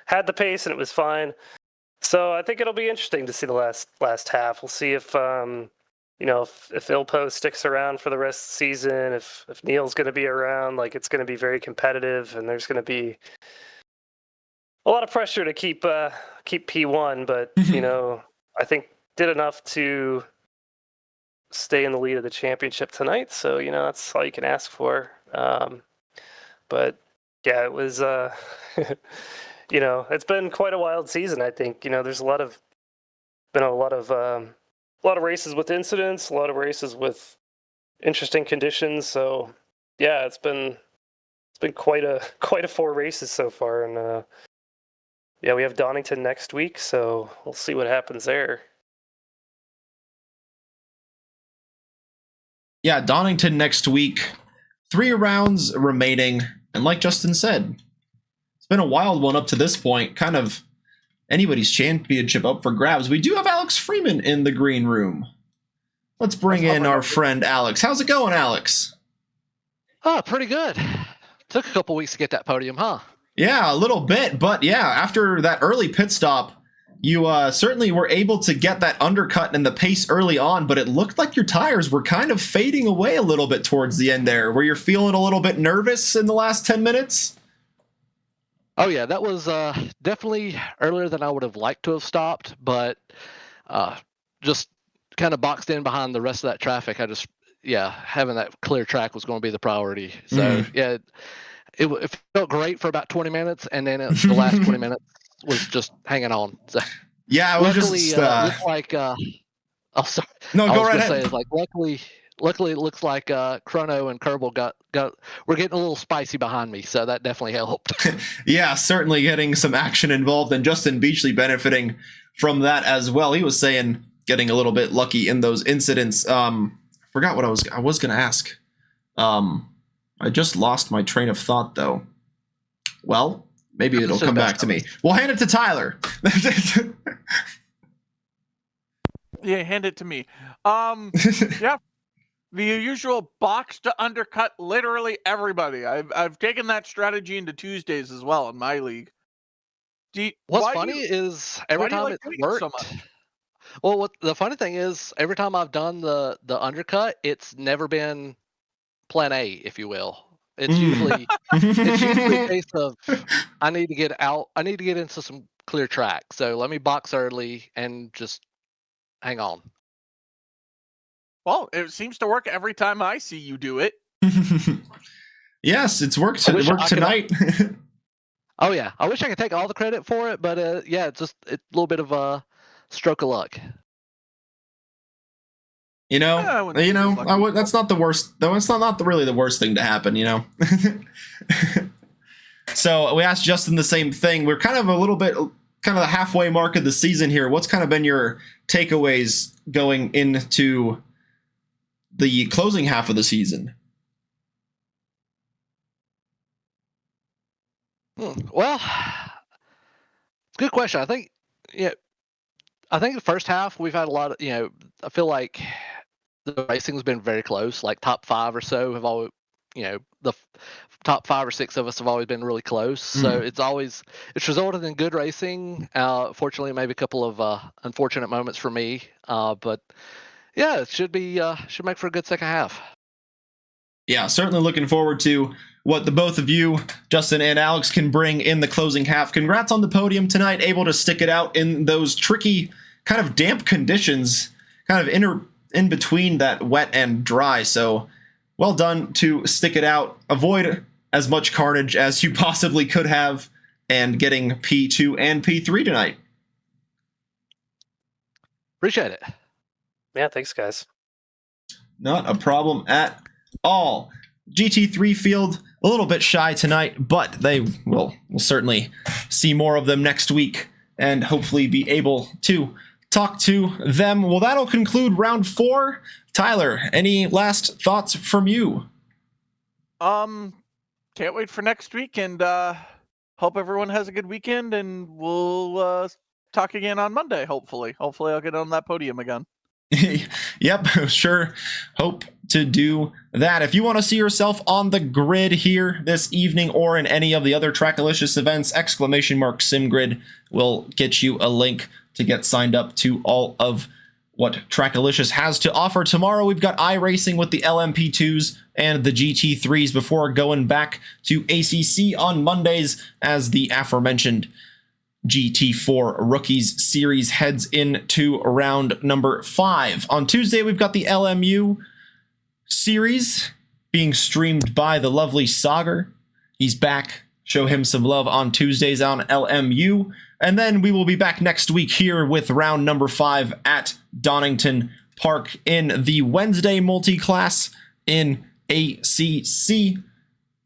S4: had the pace and it was fine. So I think it'll be interesting to see the last half. We'll see if if Ilpo sticks around for the rest of the season, if Neil's going to be around. Like, it's going to be very competitive, and there's going to be a lot of pressure to keep P1. But I think did enough to stay in the lead of the championship tonight. So that's all you can ask for. But yeah, it was. It's been quite a wild season. I think there's been a lot of races with incidents, a lot of races with interesting conditions. So yeah, it's been quite a 4 races so far, and we have Donington next week, so we'll see what happens there.
S1: Yeah, Donington next week. 3 rounds remaining, and like Justin said, been a wild one up to this point, kind of anybody's championship up for grabs. We do have Alex Freeman in the green room. Let's bring in our friend Alex. How's it going, Alex?
S5: Oh, pretty good. Took a couple weeks to get that podium, huh?
S1: Yeah, a little bit, but yeah, after that early pit stop, you certainly were able to get that undercut and the pace early on, but it looked like your tires were kind of fading away a little bit towards the end there. Were you feeling a little bit nervous in the last 10 minutes?
S5: Oh, yeah, that was definitely earlier than I would have liked to have stopped, but just kind of boxed in behind the rest of that traffic. Having that clear track was going to be the priority. So, yeah, it felt great for about 20 minutes, and then the last 20 minutes was just hanging on. So,
S1: yeah, it was
S5: luckily,
S1: just...
S5: looked like... oh, sorry.
S1: No, go right ahead.
S5: Luckily, it looks like Chrono and Kerbal we're getting a little spicy behind me, so that definitely helped.
S1: Yeah, certainly getting some action involved, and Justin Beachley benefiting from that as well. He was saying getting a little bit lucky in those incidents. Forgot what I was going to ask. I just lost my train of thought, though. Well, maybe it'll come back to me. We'll hand it to Tyler.
S2: Yeah, hand it to me. Yeah. The usual box to undercut literally everybody. I've taken that strategy into Tuesdays as well in my league.
S5: What's funny is every time it's worked. So much? Well, the funny thing is every time I've done the undercut, it's never been plan A, if you will. It's usually a case of I need to get out. I need to get into some clear track. So let me box early and just hang on.
S2: Well, it seems to work every time I see you do it.
S1: Yes, it's worked. It worked tonight.
S5: Oh yeah, I wish I could take all the credit for it, but it's a little bit of a stroke of luck.
S1: That's not the worst. Though it's not really the worst thing to happen. So we asked Justin the same thing. We're kind of the halfway mark of the season here. What's kind of been your takeaways going into the closing half of the season?
S5: Well, good question. I think the first half we've had a lot of, I feel like the racing's been very close. Like top 5 or so have always, the top 5 or 6 of us have always been really close. So it's resulted in good racing. Fortunately, maybe a couple of unfortunate moments for me. But yeah, it should make for a good second half.
S1: Yeah, certainly looking forward to what the both of you, Justin and Alex, can bring in the closing half. Congrats on the podium tonight, able to stick it out in those tricky, kind of damp conditions, kind of in between that wet and dry. So well done to stick it out, avoid as much carnage as you possibly could have, and getting P2 and P3 tonight.
S5: Appreciate it.
S4: Yeah, thanks, guys.
S1: Not a problem at all. GT3 field, a little bit shy tonight, but we'll certainly see more of them next week and hopefully be able to talk to them. Well, that'll conclude round 4. Tyler, any last thoughts from you?
S2: Can't wait for next week, and hope everyone has a good weekend, and we'll talk again on Monday, hopefully. Hopefully I'll get on that podium again.
S1: Yep, sure. Hope to do that. If you want to see yourself on the grid here this evening or in any of the other Trackilicious events, !SimGrid will get you a link to get signed up to all of what Trackilicious has to offer. Tomorrow we've got iRacing with the LMP2s and the GT3s before going back to ACC on Mondays as the aforementioned GT4 Rookies Series heads into round number 5. On Tuesday, we've got the LMU Series being streamed by the lovely Sagar. He's back. Show him some love on Tuesdays on LMU. And then we will be back next week here with round number 5 at Donington Park in the Wednesday Multiclass in ACC.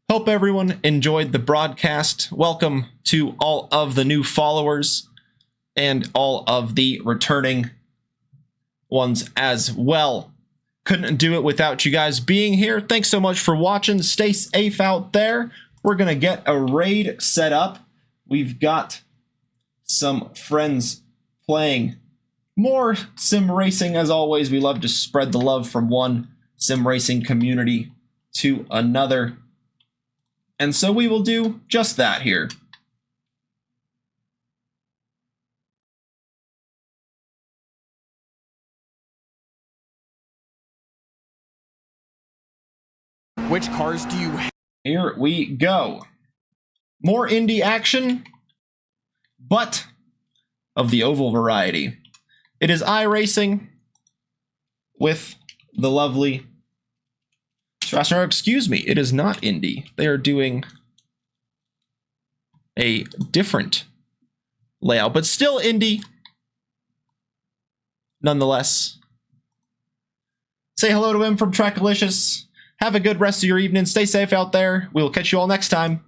S1: Hope everyone enjoyed the broadcast. Welcome to all of the new followers and all of the returning ones as well. Couldn't do it without you guys being here. Thanks so much for watching. Stay safe out there. We're going to get a raid set up. We've got some friends playing more sim racing. As always, we love to spread the love from one sim racing community to another. And so we will do just that here.
S6: Which cars do you have?
S1: Here we go. More Indy action, but of the oval variety. It is iRacing with the lovely Strasser. Excuse me, it is not Indy. They are doing a different layout, but still Indy nonetheless. Say hello to him from Trackilicious. Have a good rest of your evening. Stay safe out there. We will catch you all next time.